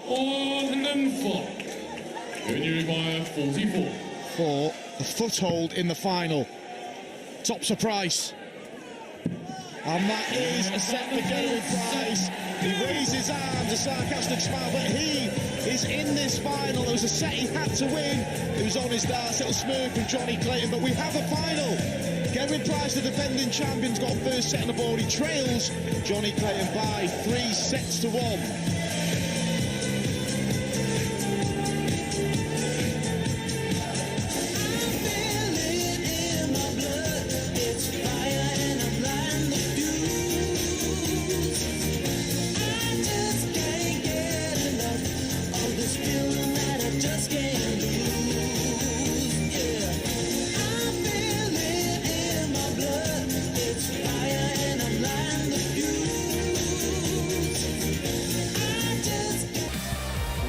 104. You require 44. For a foothold in the final. Tops a Price. And that is a set for Getaway Price. He raises his arms, a sarcastic smile, but he is in this final. There was a set he had to win. It was on his darts, little smirk with Johnny Clayton, but we have a final. Kevin Price, the defending champion's got first set on the board. He trails Johnny Clayton by 3 sets to 1.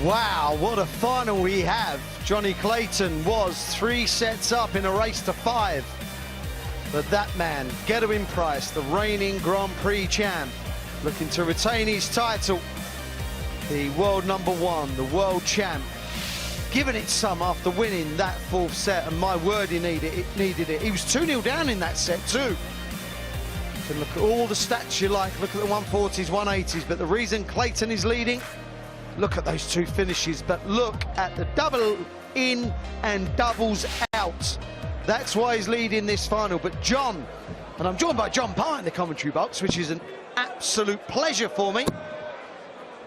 Wow, what a final we have. Johnny Clayton was 3 sets up in a race to 5. But that man, Getaway Price, the reigning Grand Prix champ, looking to retain his title. The world #1, the world champ, giving it some after winning that 4th set, and my word, he needed it. He was 2-0 down in that set too. You can look at all the stats you like, look at the 140s, 180s, but the reason Clayton is leading, look at those 2 finishes, but look at the double in and doubles out. That's why he's leading this final. But John, and I'm joined by John Parr in the commentary box, which is an absolute pleasure for me.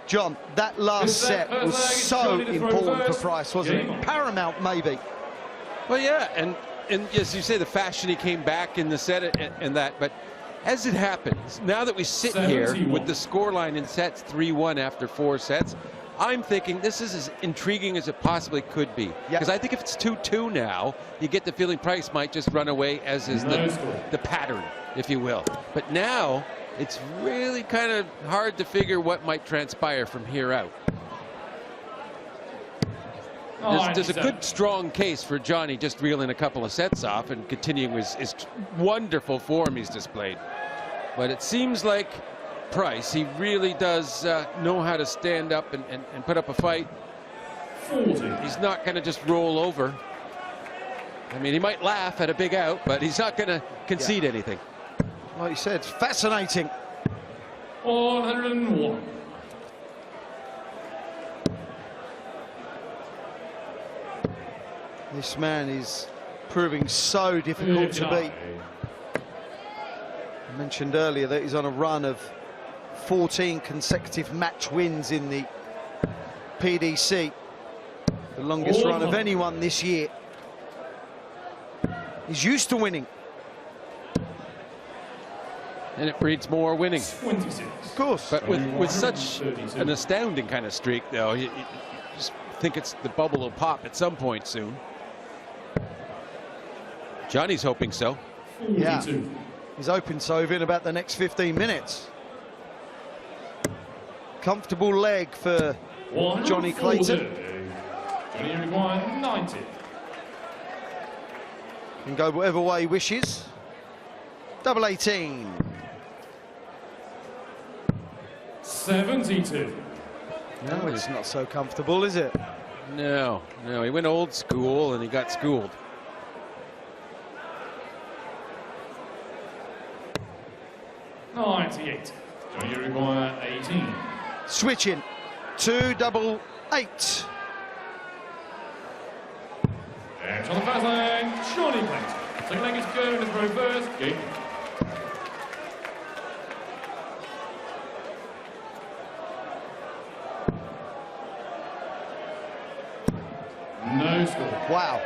John, that last set was so important for Price, wasn't it? Paramount, maybe. Well, yeah, and as you say, the fashion he came back in the set and that, but as it happens, now that we sit here with the scoreline in sets 3-1 after 4 sets, I'm thinking this is as intriguing as it possibly could be. Because I think if it's 2-2 now, you get the feeling Price might just run away, as is the pattern, if you will. But now, it's really kind of hard to figure what might transpire from here out. There's a good, strong case for Johnny just reeling a couple of sets off and continuing his wonderful form he's displayed. But it seems like Price, he really does know how to stand up and put up a fight. 40. He's not going to just roll over. I mean, he might laugh at a big out, but he's not going to concede anything. Like you said, fascinating. 101. This man is proving so difficult to beat. I mentioned earlier that he's on a run of 14 consecutive match wins in the PDC. The longest run of anyone this year. He's used to winning. And it breeds more winning. 26. Of course. But with such an astounding kind of streak, though, you just think it's the bubble will pop at some point soon. Johnny's hoping so. 42. Yeah. He's hoping so in about the next 15 minutes. Comfortable leg for Johnny Clayton. Johnny requires 90. Can go whatever way he wishes. Double 18. 72. No, it's not so comfortable, is it? No, he went old school and he got schooled. $98. Johnny require 18. Switching to double 8. And on the fast line, Johnny Clayton. Second leg is go in his reverse game. No score. Wow.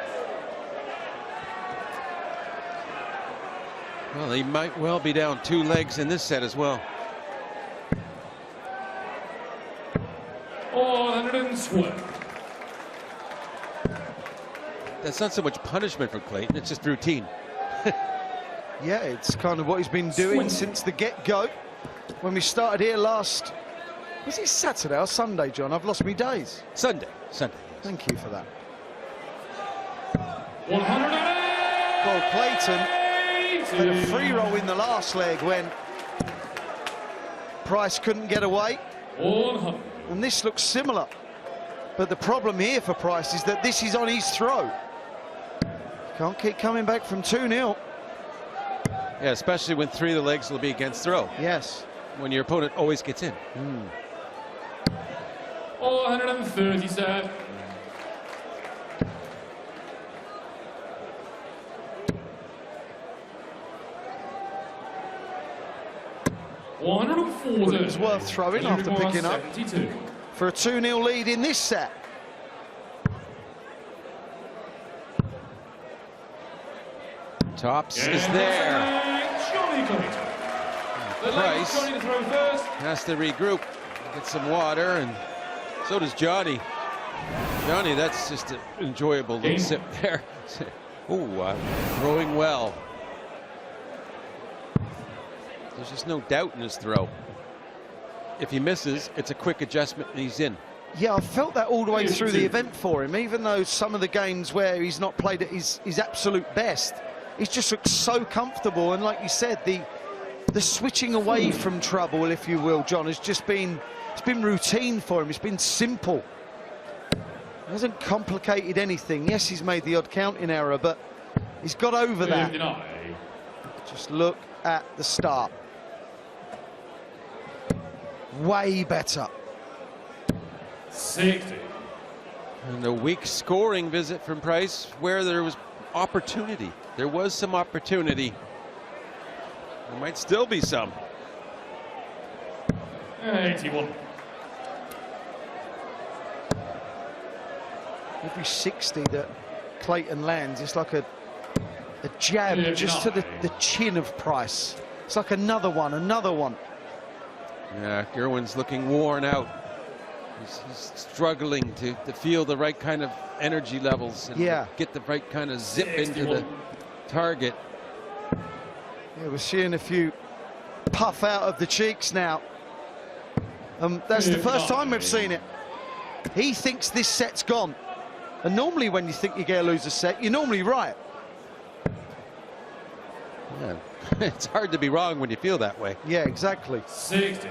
Well, he might well be down 2 legs in this set as well. 112. That's not so much punishment for Clayton, it's just routine. Yeah, it's kind of what he's been doing since the get-go. When we started here last, was it Saturday or Sunday, John? I've lost me days. Sunday. Thank you for that. 108. Well, Clayton had a free roll in the last leg when Price couldn't get away. 100. And this looks similar. But the problem here for Price is that this is on his throw. Can't keep coming back from 2-0. Yeah, especially when 3 of the legs will be against throw. Yes. When your opponent always gets in. 137. Well, it was worth throwing after picking up 72. for a 2-0 lead in this set. Tops is there. Johnny Clayton. The Price Johnny to throw first. has to regroup, get some water, and so does Johnny. Johnny, that's just an enjoyable little sip there. Ooh, throwing well. There's just no doubt in his throw. If he misses, it's a quick adjustment and he's in. Yeah, I felt that all the way through the event for him, even though some of the games where he's not played at his absolute best, he's just looked so comfortable. And like you said, the switching away from trouble, if you will, John, has just been, it's been routine for him. It's been simple. He hasn't complicated anything. Yes, he's made the odd counting error, but he's got over that. Just look at the start. Way better. 60. And a weak scoring visit from Price where there was opportunity. There was some opportunity. There might still be some. 81. Every 60 that Clayton lands, it's like a jab just to the chin of Price. It's like another one, another one. Yeah, Gerwin's looking worn out. He's struggling to feel the right kind of energy levels and get the right kind of zip into the target. Yeah, we're seeing a few puff out of the cheeks now. That's the first time we've seen it. He thinks this set's gone. And normally when you think you're going to lose a set, you're normally right. Yeah, it's hard to be wrong when you feel that way. Yeah, exactly. 60.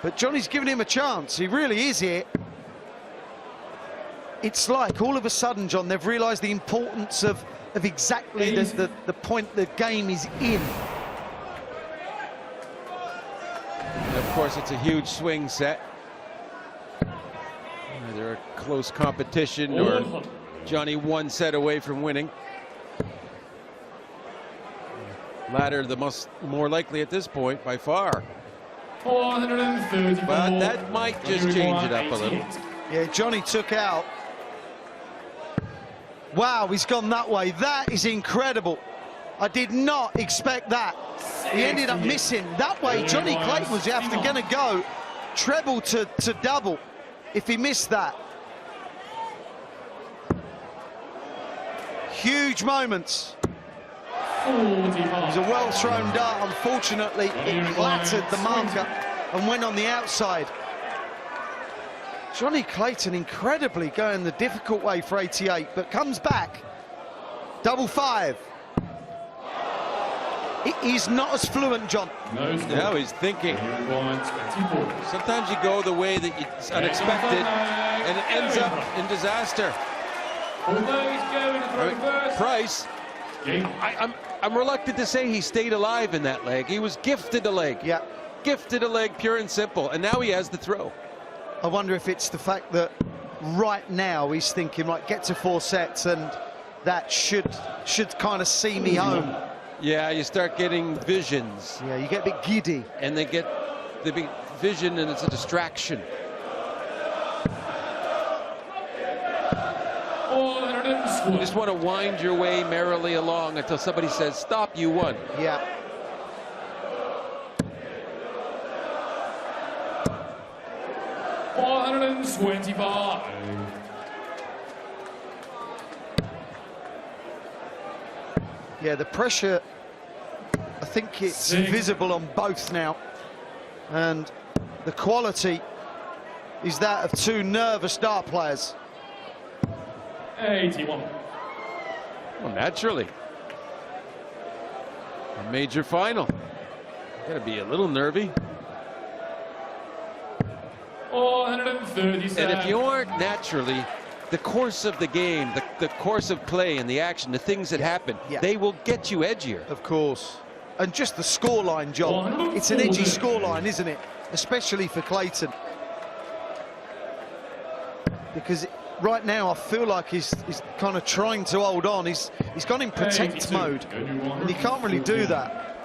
But Johnny's giving him a chance. He really is here. It's like all of a sudden, John, they've realised the importance of exactly the point the game is in. And of course, it's a huge swing set. Either a close competition or Johnny one set away from winning. Latter the more likely at this point by far. 430. But that might just change it up a little. Yeah, Johnny took out. Wow, he's gone that way. That is incredible. I did not expect that. He ended up missing. That way, Johnny Clayton was after going to go treble to double if he missed that. Huge moments. It was a well-thrown dart. Unfortunately, it clattered the marker and went on the outside. Johnny Clayton incredibly going the difficult way for 88, but comes back. Double five. He's not as fluent, John. No, he's thinking. Sometimes you go the way that it's unexpected and it ends up in disaster. Price, I'm reluctant to say he stayed alive in that leg. He was gifted a leg. Yeah. Gifted a leg, pure and simple, and now he has the throw. I wonder if it's the fact that right now he's thinking, right, get to 4 sets and that should kind of see me home. Yeah, you start getting visions. Yeah, you get a bit giddy. And they get the big vision and it's a distraction. You just want to wind your way merrily along until somebody says, stop, you won. Yeah. $425. Yeah, the pressure think it's visible on both now. And the quality is that of two nervous dart players. 81. Well, naturally. A major final. Gotta be a little nervy. 437. And if you aren't naturally, the course of the game, the course of play and the action, the things that happen, they will get you edgier. Of course. And just the scoreline, John. It's an edgy scoreline, isn't it? Especially for Clayton. Because right now I feel like he's kind of trying to hold on. He's gone in protect mode, and he can't really do that.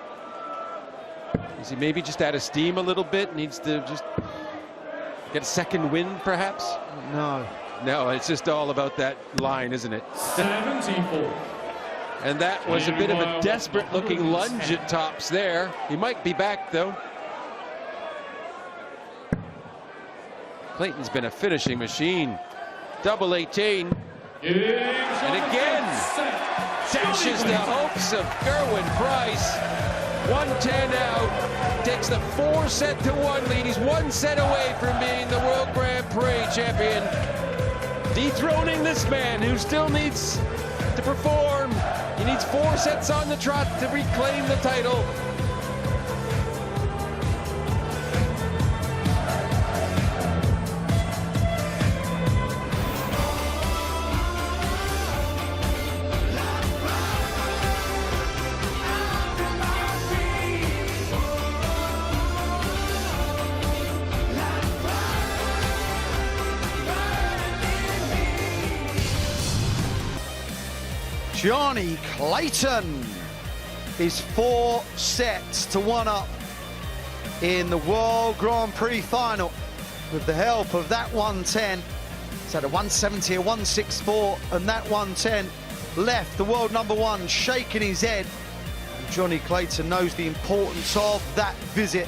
Is he maybe just out of steam a little bit? Needs to just get a second wind, perhaps? No, it's just all about that line, isn't it? 74. And that was a bit of a desperate-looking lunge at tops there. He might be back, though. Clayton's been a finishing machine. Double 18. And again, dashes the hopes of Gerwin Price. 110 out. Takes the 4-set-1 lead. He's 1 set away from being the World Grand Prix champion. Dethroning this man who still needs to perform. He needs 4 sets on the trot to reclaim the title. Johnny Clayton is 4 sets to 1 up in the World Grand Prix final with the help of that 110. He's had a 170, a 164, and that 110 left the world #1 shaking his head. And Johnny Clayton knows the importance of that visit.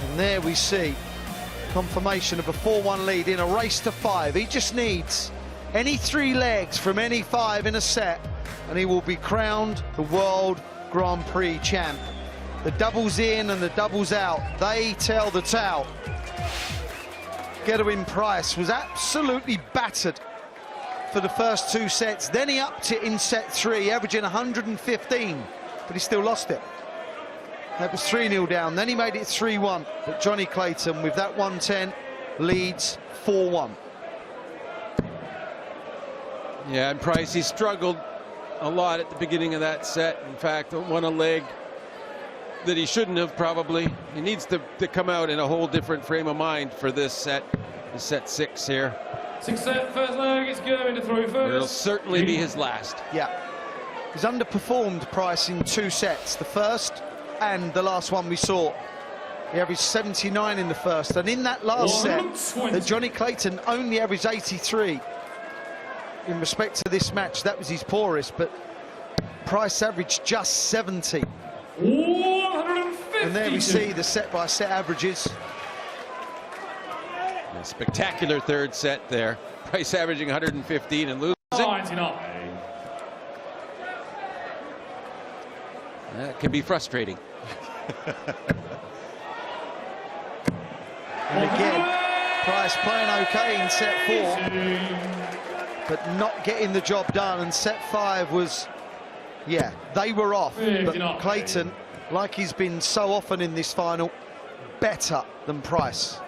And there we see confirmation of a 4-1 lead in a race to 5. He just needs any 3 legs from any 5 in a set, and he will be crowned the World Grand Prix champ. The doubles in and the doubles out, they tell the tale. Gerwin Price was absolutely battered for the first 2 sets. Then he upped it in set 3, averaging 115, but he still lost it. That was 3-0 down. Then he made it 3-1. But Johnny Clayton, with that 110, leads 4-1. Yeah, and Price, he struggled a lot at the beginning of that set. In fact, won a leg that he shouldn't have, probably. He needs to come out in a whole different frame of mind for this set. Set 6 here. 6 set, first leg, it's Gerwin to throw first. It'll certainly be his last. Yeah. He's underperformed Price in 2 sets, the first and the last one we saw. He averaged 79 in the first, and in that last set, that Johnny Clayton only averaged 83. In respect to this match, that was his poorest, but Price averaged just 70. 152. And there we see the set-by-set averages. A spectacular 3rd set there. Price averaging 115 and losing. 99. That can be frustrating. And again, Price playing okay in set 4, but not getting the job done. And set 5 was, yeah, they were off. But Clayton, like he's been so often in this final, better than Price.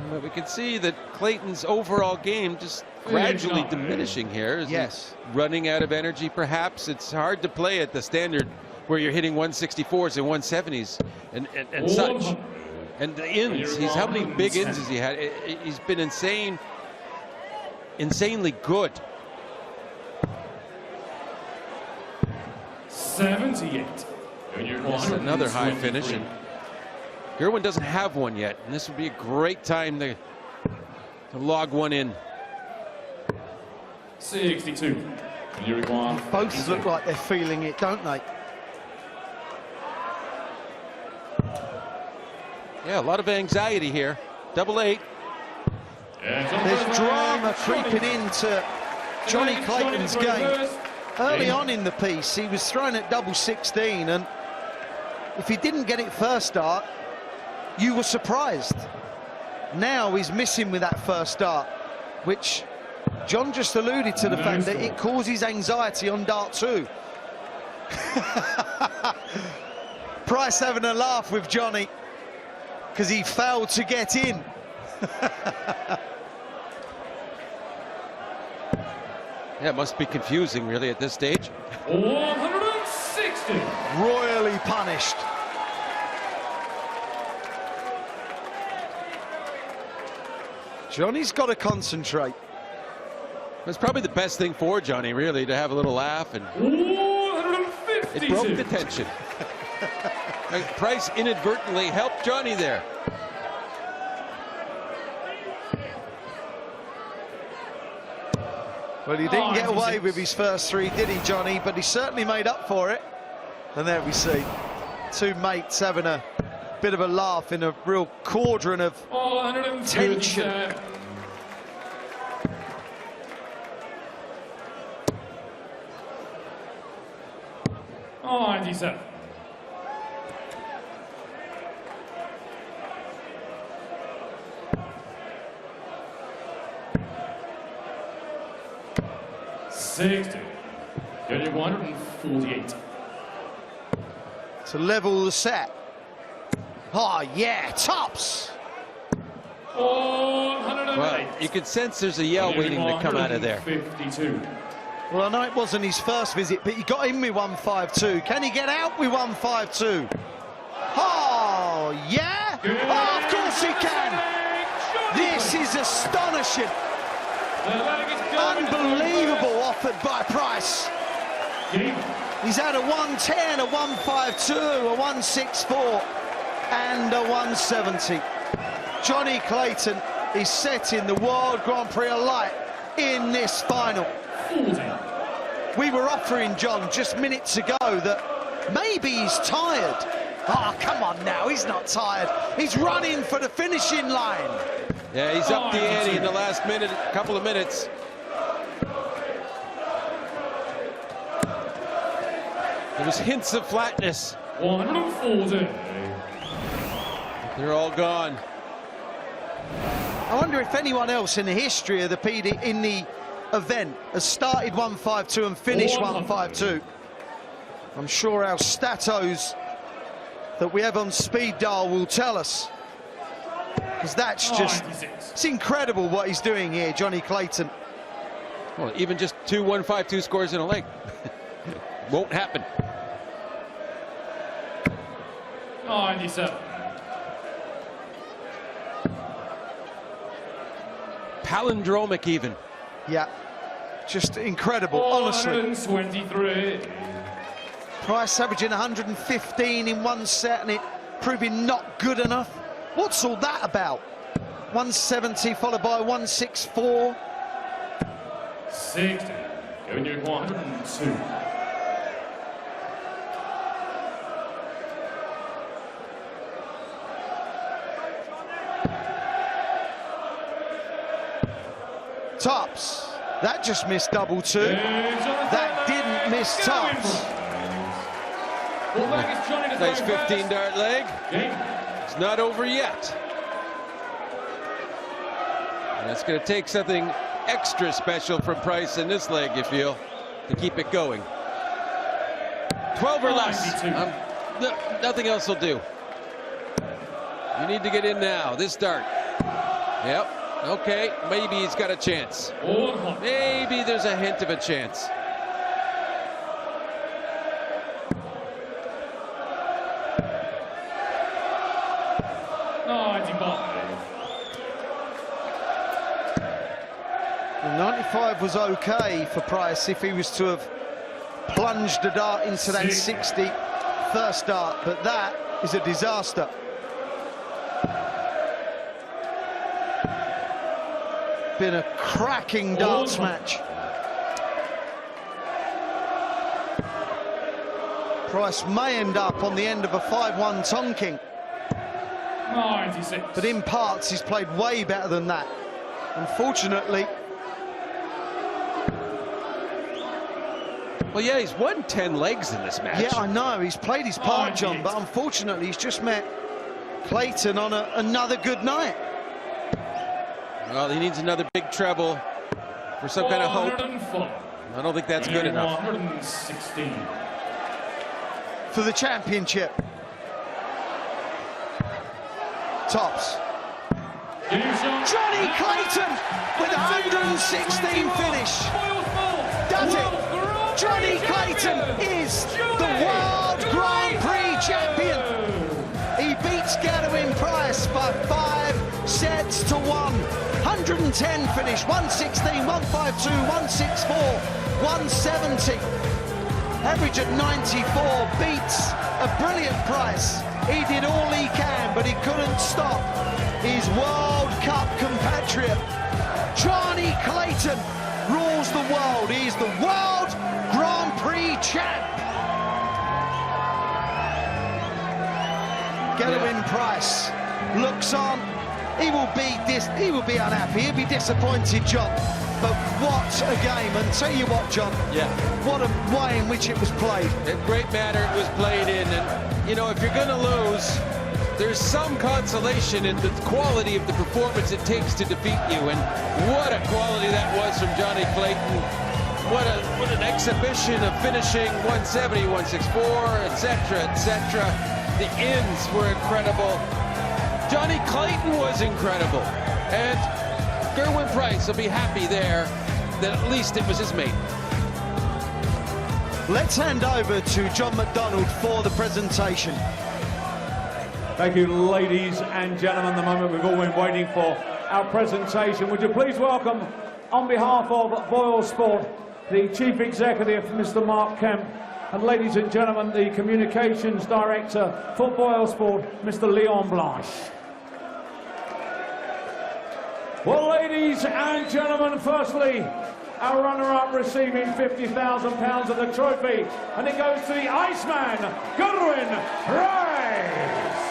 But we can see that Clayton's overall game just gradually diminishing here. Yes. Running out of energy, perhaps. It's hard to play at the standard where you're hitting 164s and 170s and such. And the ins, how many big ins has he had? He's been insanely good. 78. That's another high finish, and Gerwin doesn't have one yet, and this would be a great time to log one in. 62. Both look like they're feeling it, don't they? Yeah, a lot of anxiety here. 8-8. There's drama creeping into Johnny Clayton's game. Early on in the piece, he was thrown at double 16, and if he didn't get it first start, you were surprised. Now he's missing with that first start, which John just alluded to the fact that it causes anxiety on dart 2. Price having a laugh with Johnny because he failed to get in. Yeah, it must be confusing, really, at this stage. 160. Royally punished. Johnny's got to concentrate. It's probably the best thing for Johnny, really, to have a little laugh, and 152. it broke the tension. Price inadvertently helped Johnny there. Well, he didn't get away with his first 3, did he, Johnny? But he certainly made up for it. And there we see two mates having a bit of a laugh in a real cauldron of tension. Oh, 97. Going to 148. To level the set. Oh, yeah, tops. Well, you can sense there's a yell waiting to come out of there. 52. Well, I know it wasn't his first visit, but he got in with 152. Can he get out with 152? Oh, yeah? Oh, of course he can. This is astonishing. Unbelievable offered by Price. He's had a 110, a 152, a 164, and a 170. Johnny Clayton is setting the World Grand Prix alight in this final. We were offering John just minutes ago that maybe he's tired. Oh, come on now, he's not tired. He's running for the finishing line. Yeah, he's up the ante in the last couple of minutes. There was hints of flatness. 140. They're all gone. I wonder if anyone else in the history of the PD in the event has started 152 and finished 152. I'm sure our statos that we have on speed dial will tell us, because that's just, it's incredible what he's doing here, Johnny Clayton. Well, even just 2 152 scores in a leg won't happen. 97. Palindromic even. Yeah, just incredible, honestly. 123. Price averaging 115 in one set and it proving not good enough. What's all that about? 170 followed by 164. 60. Going to 102. Tops. That just missed double 2. That didn't miss tops. Nice 15 dart leg. It's not over yet. And it's going to take something extra special from Price in this leg, you feel, to keep it going. 12 or less. Nothing else will do. You need to get in now. This dart. Yep. Okay, maybe he's got a chance. Maybe there's a hint of a chance. Well, 95 was okay for Price if he was to have plunged the dart into that 60 first dart, but that is a disaster. Been a cracking darts match. Price may end up on the end of a 5-1 tonking. 96. But in parts, he's played way better than that. Unfortunately, Well, yeah, he's won 10 legs in this match. Yeah, I know. He's played his part, John, but unfortunately he's just met Clayton on another good night. Well, he needs another big treble for some kind of hope. I don't think that's good enough. 116. For the championship. Tops. Johnny Clayton with 116 finish. Does it? Johnny Clayton is the World Grand Prix champion. He beats Gadwin Price by 5 sets to 1. 110 finish, 116, 152, 164, 170. Average at 94, beats a brilliant Price. He did all he can, but he couldn't stop his World Cup compatriot. Johnny Clayton rules the world. He is the World Grand Prix champ. Gadwin Price looks on. He will be unhappy. He'll be disappointed, John. But what a game! And tell you what, John. Yeah. What a way in which it was played. In great manner it was played in, and you know, if you're going to lose, there's some consolation in the quality of the performance it takes to defeat you. And what a quality that was from Johnny Clayton. What an exhibition of finishing 170, 164, etc., etc. The ends were incredible. Johnny Clayton was incredible, and Gadwin Price will be happy there that at least it was his mate. Let's hand over to John McDonald for the presentation. Thank you, ladies and gentlemen, the moment we've all been waiting for, our presentation. Would you please welcome, on behalf of Boyle Sport, the Chief Executive, Mr. Mark Kemp, and ladies and gentlemen, the Communications Director for Boyle Sport, Mr. Leon Blanche. Well, ladies and gentlemen, firstly, our runner-up receiving £50,000 of the trophy, and it goes to the Iceman, Gadwin Price.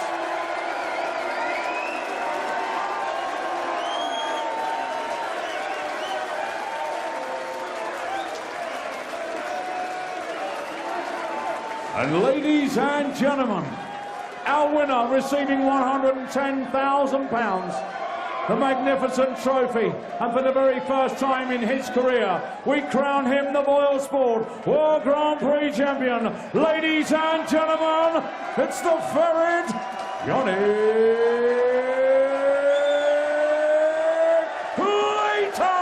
And ladies and gentlemen, our winner receiving £110,000, the magnificent trophy, and for the very first time in his career, we crown him the Boyle Sport World Grand Prix champion. Ladies and gentlemen, it's the Ferret, Johnny Clayton!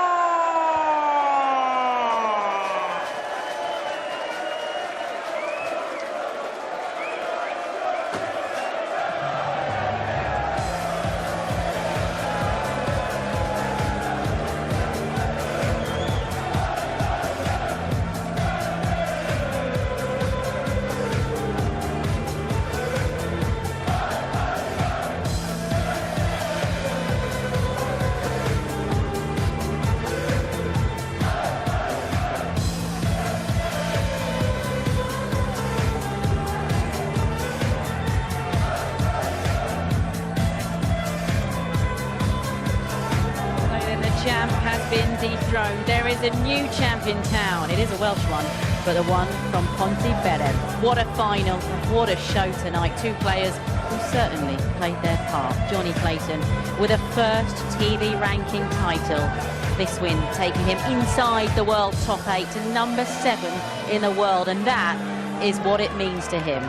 Champ has been dethroned. There is a new champ in town. It is a Welsh one, but the one from Pontyberem. What a final, what a show tonight. Two players who certainly played their part. Johnny Clayton with a first TV ranking title. This win taking him inside the world top 8 to number 7 in the world, and that is what it means to him.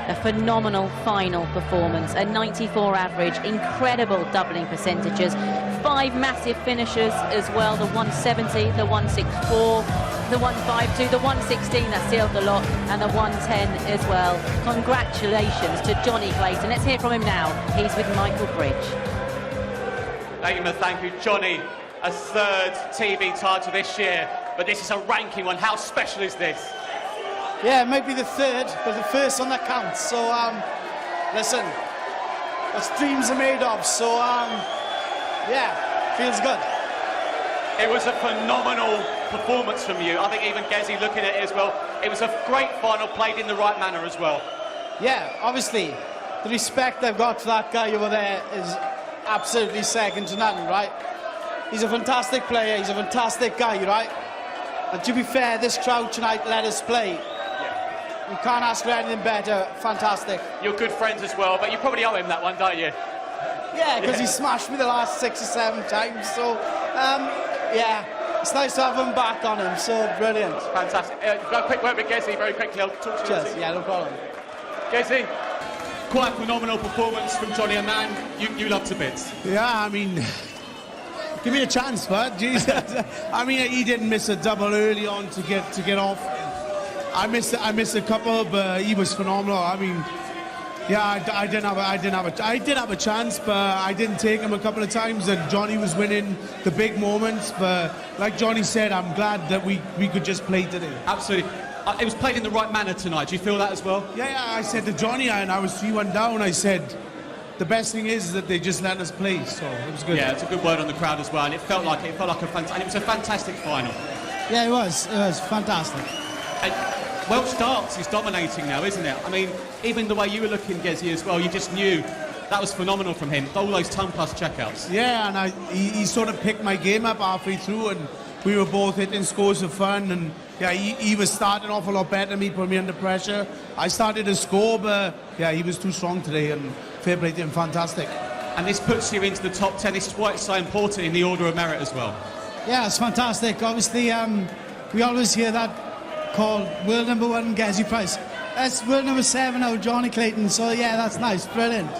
A phenomenal final performance, a 94 average, incredible doubling percentages, 5 massive finishes as well, the 170, the 164, the 152, the 116, that sealed the lot, and the 110 as well. Congratulations to Johnny Clayton. Let's hear from him now. He's with Michael Bridge. Thank you, Johnny. A third TV title this year, but this is a ranking one. How special is this? Yeah, it might be the third, but the first one that counts. So, listen, that's dreams are made of. So, yeah, feels good. It was a phenomenal performance from you. I think even Gezi looking at it as well. It was a great final, played in the right manner as well. Yeah, obviously, the respect I've got for that guy over there is absolutely second to none, right? He's a fantastic player, he's a fantastic guy, right? And to be fair, this crowd tonight let us play. Yeah. You can't ask for anything better. Fantastic. You're good friends as well, but you probably owe him that one, don't you? Yeah, because he smashed me the last 6 or 7 times. So, yeah, it's nice to have him back on him. So brilliant. Fantastic. Got a quick word with Gezi very quickly. I'll talk to you. Cheers. Yeah, no problem. Gezi. Quite a phenomenal performance from Johnny, a man you love to bits. Yeah, I mean, give me a chance, bud. Jesus. I mean, he didn't miss a double early on to get off. I missed a couple, but he was phenomenal. I mean, yeah, I did have a chance, but I didn't take him a couple of times. And Johnny was winning the big moments. But like Johnny said, I'm glad that we could just play today. Absolutely. It was played in the right manner tonight. Do you feel that as well? Yeah, I said to Johnny, and I was 3-1 down, I said, the best thing is that they just let us play, so it was good. Yeah, it's a good word on the crowd as well, and it felt like a fantastic final. Yeah, it was fantastic. And Welsh darts is dominating now, isn't it? I mean, even the way you were looking, Gezi, as well, you just knew that was phenomenal from him. All those ton-plus checkouts. Yeah, and he sort of picked my game up halfway through, and we were both hitting scores of fun, and yeah, he was starting off a lot better than me, put me under pressure. I started to score, but yeah, he was too strong today, and fair play to him, fantastic. And this puts you into the top 10. This is why it's so important in the order of merit as well. Yeah, it's fantastic. Obviously, we always hear that called world number 1 Gezi Price. That's world number 7 now, Johnny Clayton. So yeah, that's nice, brilliant.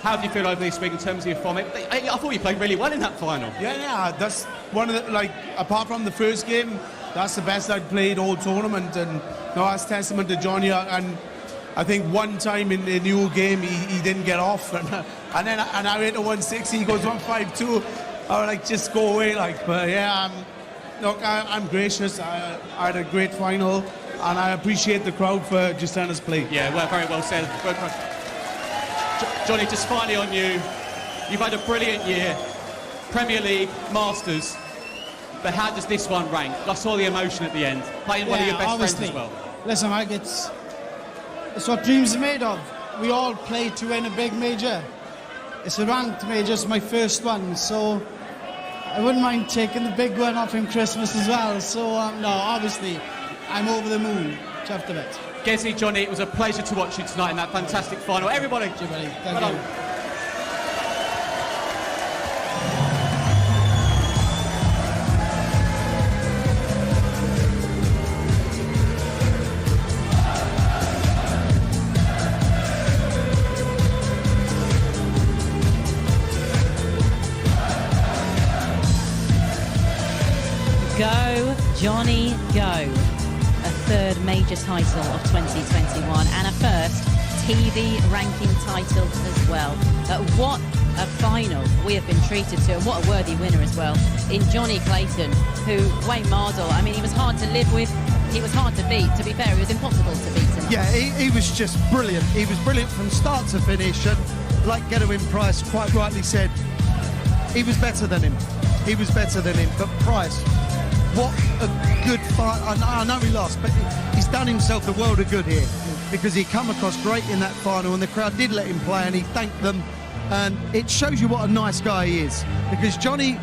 How do you feel over this week in terms of your form? I thought you played really well in that final. Yeah, that's one of the, like, apart from the first game, that's the best I'd played all tournament, and no, that's testament to Johnny. And I think one time in the new game he didn't get off, and I went to 160, he goes 152. I was like, just go away, like. But yeah, look, I'm gracious. I had a great final, and I appreciate the crowd for just letting us play. Yeah, well, very well said. Johnny, just finally on you. You've had a brilliant year, Premier League, Masters. But how does this one rank? I saw the emotion at the end. Playing one of your best friends as well. Listen, Mike, it's what dreams are made of. We all play to win a big major. It's a ranked major, it's my first one, so I wouldn't mind taking the big one off in Christmas as well. So, no, obviously, I'm over the moon. Chuffed a bit. Gezi, Johnny, it was a pleasure to watch you tonight in that fantastic final. Everybody, Thank you. Go, Johnny, go. A third major title of 2021 and a first TV ranking title as well. What a final we have been treated to, and what a worthy winner as well in Johnny Clayton, who Wayne Mardle, I mean, he was hard to live with, he was hard to beat. To be fair, it was impossible to beat tonight. Yeah, he was just brilliant. He was brilliant from start to finish, and like Gedwin Price quite rightly said, he was better than him. He was better than him, but Price, what a good fight. I know he lost, but he's done himself the world of good here, because he come across great in that final, and the crowd did let him play, and he thanked them, and it shows you what a nice guy he is, because Johnny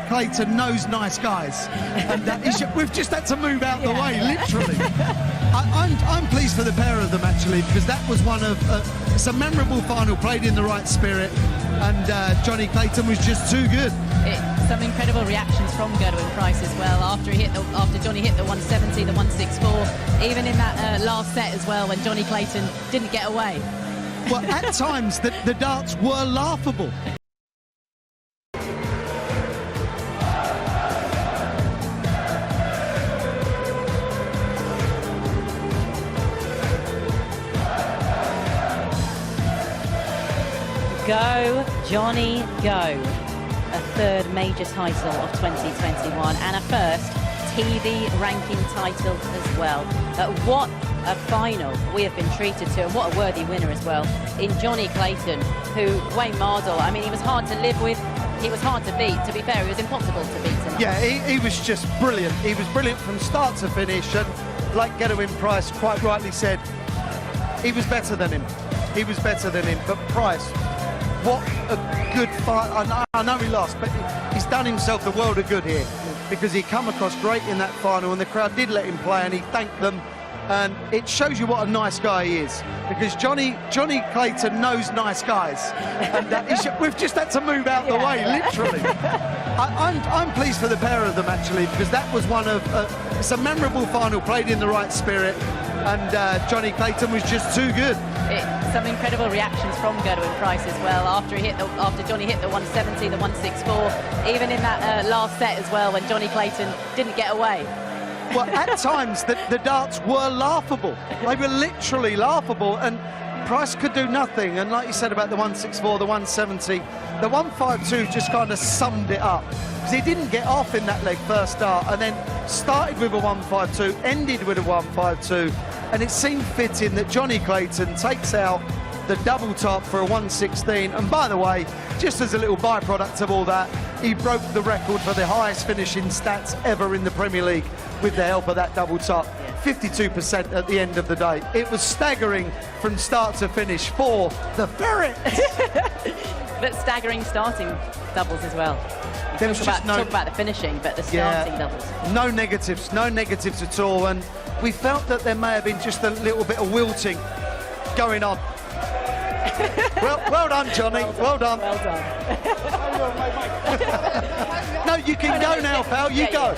Clayton knows nice guys, and we've just had to move out the way, literally. I'm pleased for the pair of them, actually, because that was one of it's a memorable final, played in the right spirit, and Johnny Clayton was just too good. Some incredible reactions from Gedwin Price as well after Johnny hit the 170, the 164, even in that last set as well when Johnny Clayton didn't get away. Well, at times the darts were laughable. Go, Johnny, go. A third major title of 2021 and a first TV ranking title as well. What a final we have been treated to, and what a worthy winner as well in Johnny Clayton, who Wayne Mardle, I mean, he was hard to live with, he was hard to beat. To be fair, it was impossible to beat tonight. Yeah, he was just brilliant. He was brilliant from start to finish, and like Gedwin Price quite rightly said, he was better than him. He was better than him, but Price, what a good fight. I know he lost, but he's done himself the world of good here, because he come across great in that final, and the crowd did let him play, and he thanked them. And it shows you what a nice guy he is, because Johnny Clayton knows nice guys, and we've just had to move out the way, literally. I'm pleased for the pair of them, actually, because that was it's a memorable final, played in the right spirit, and Johnny Clayton was just too good. Some incredible reactions from Gerwin Price as well after Johnny hit the 170, the 164, even in that last set as well, when Johnny Clayton didn't get away. Well, at times the darts were laughable. They were literally laughable, and Price could do nothing. And like you said about the 164, the 170, the 152 just kind of summed it up, because he didn't get off in that leg first start, and then started with a 152, ended with a 152, and it seemed fitting that Johnny Clayton takes out the double top for a 116. And by the way, just as a little byproduct of all that, he broke the record for the highest finishing stats ever in the Premier League with the help of that double top. 52% at the end of the day. It was staggering from start to finish for the Ferret. But staggering starting doubles as well. Talk about the finishing, but the starting doubles. No negatives at all. And we felt that there may have been just a little bit of wilting going on. well done, Johnny. Well done. Well done. No, you can go now, pal. You go.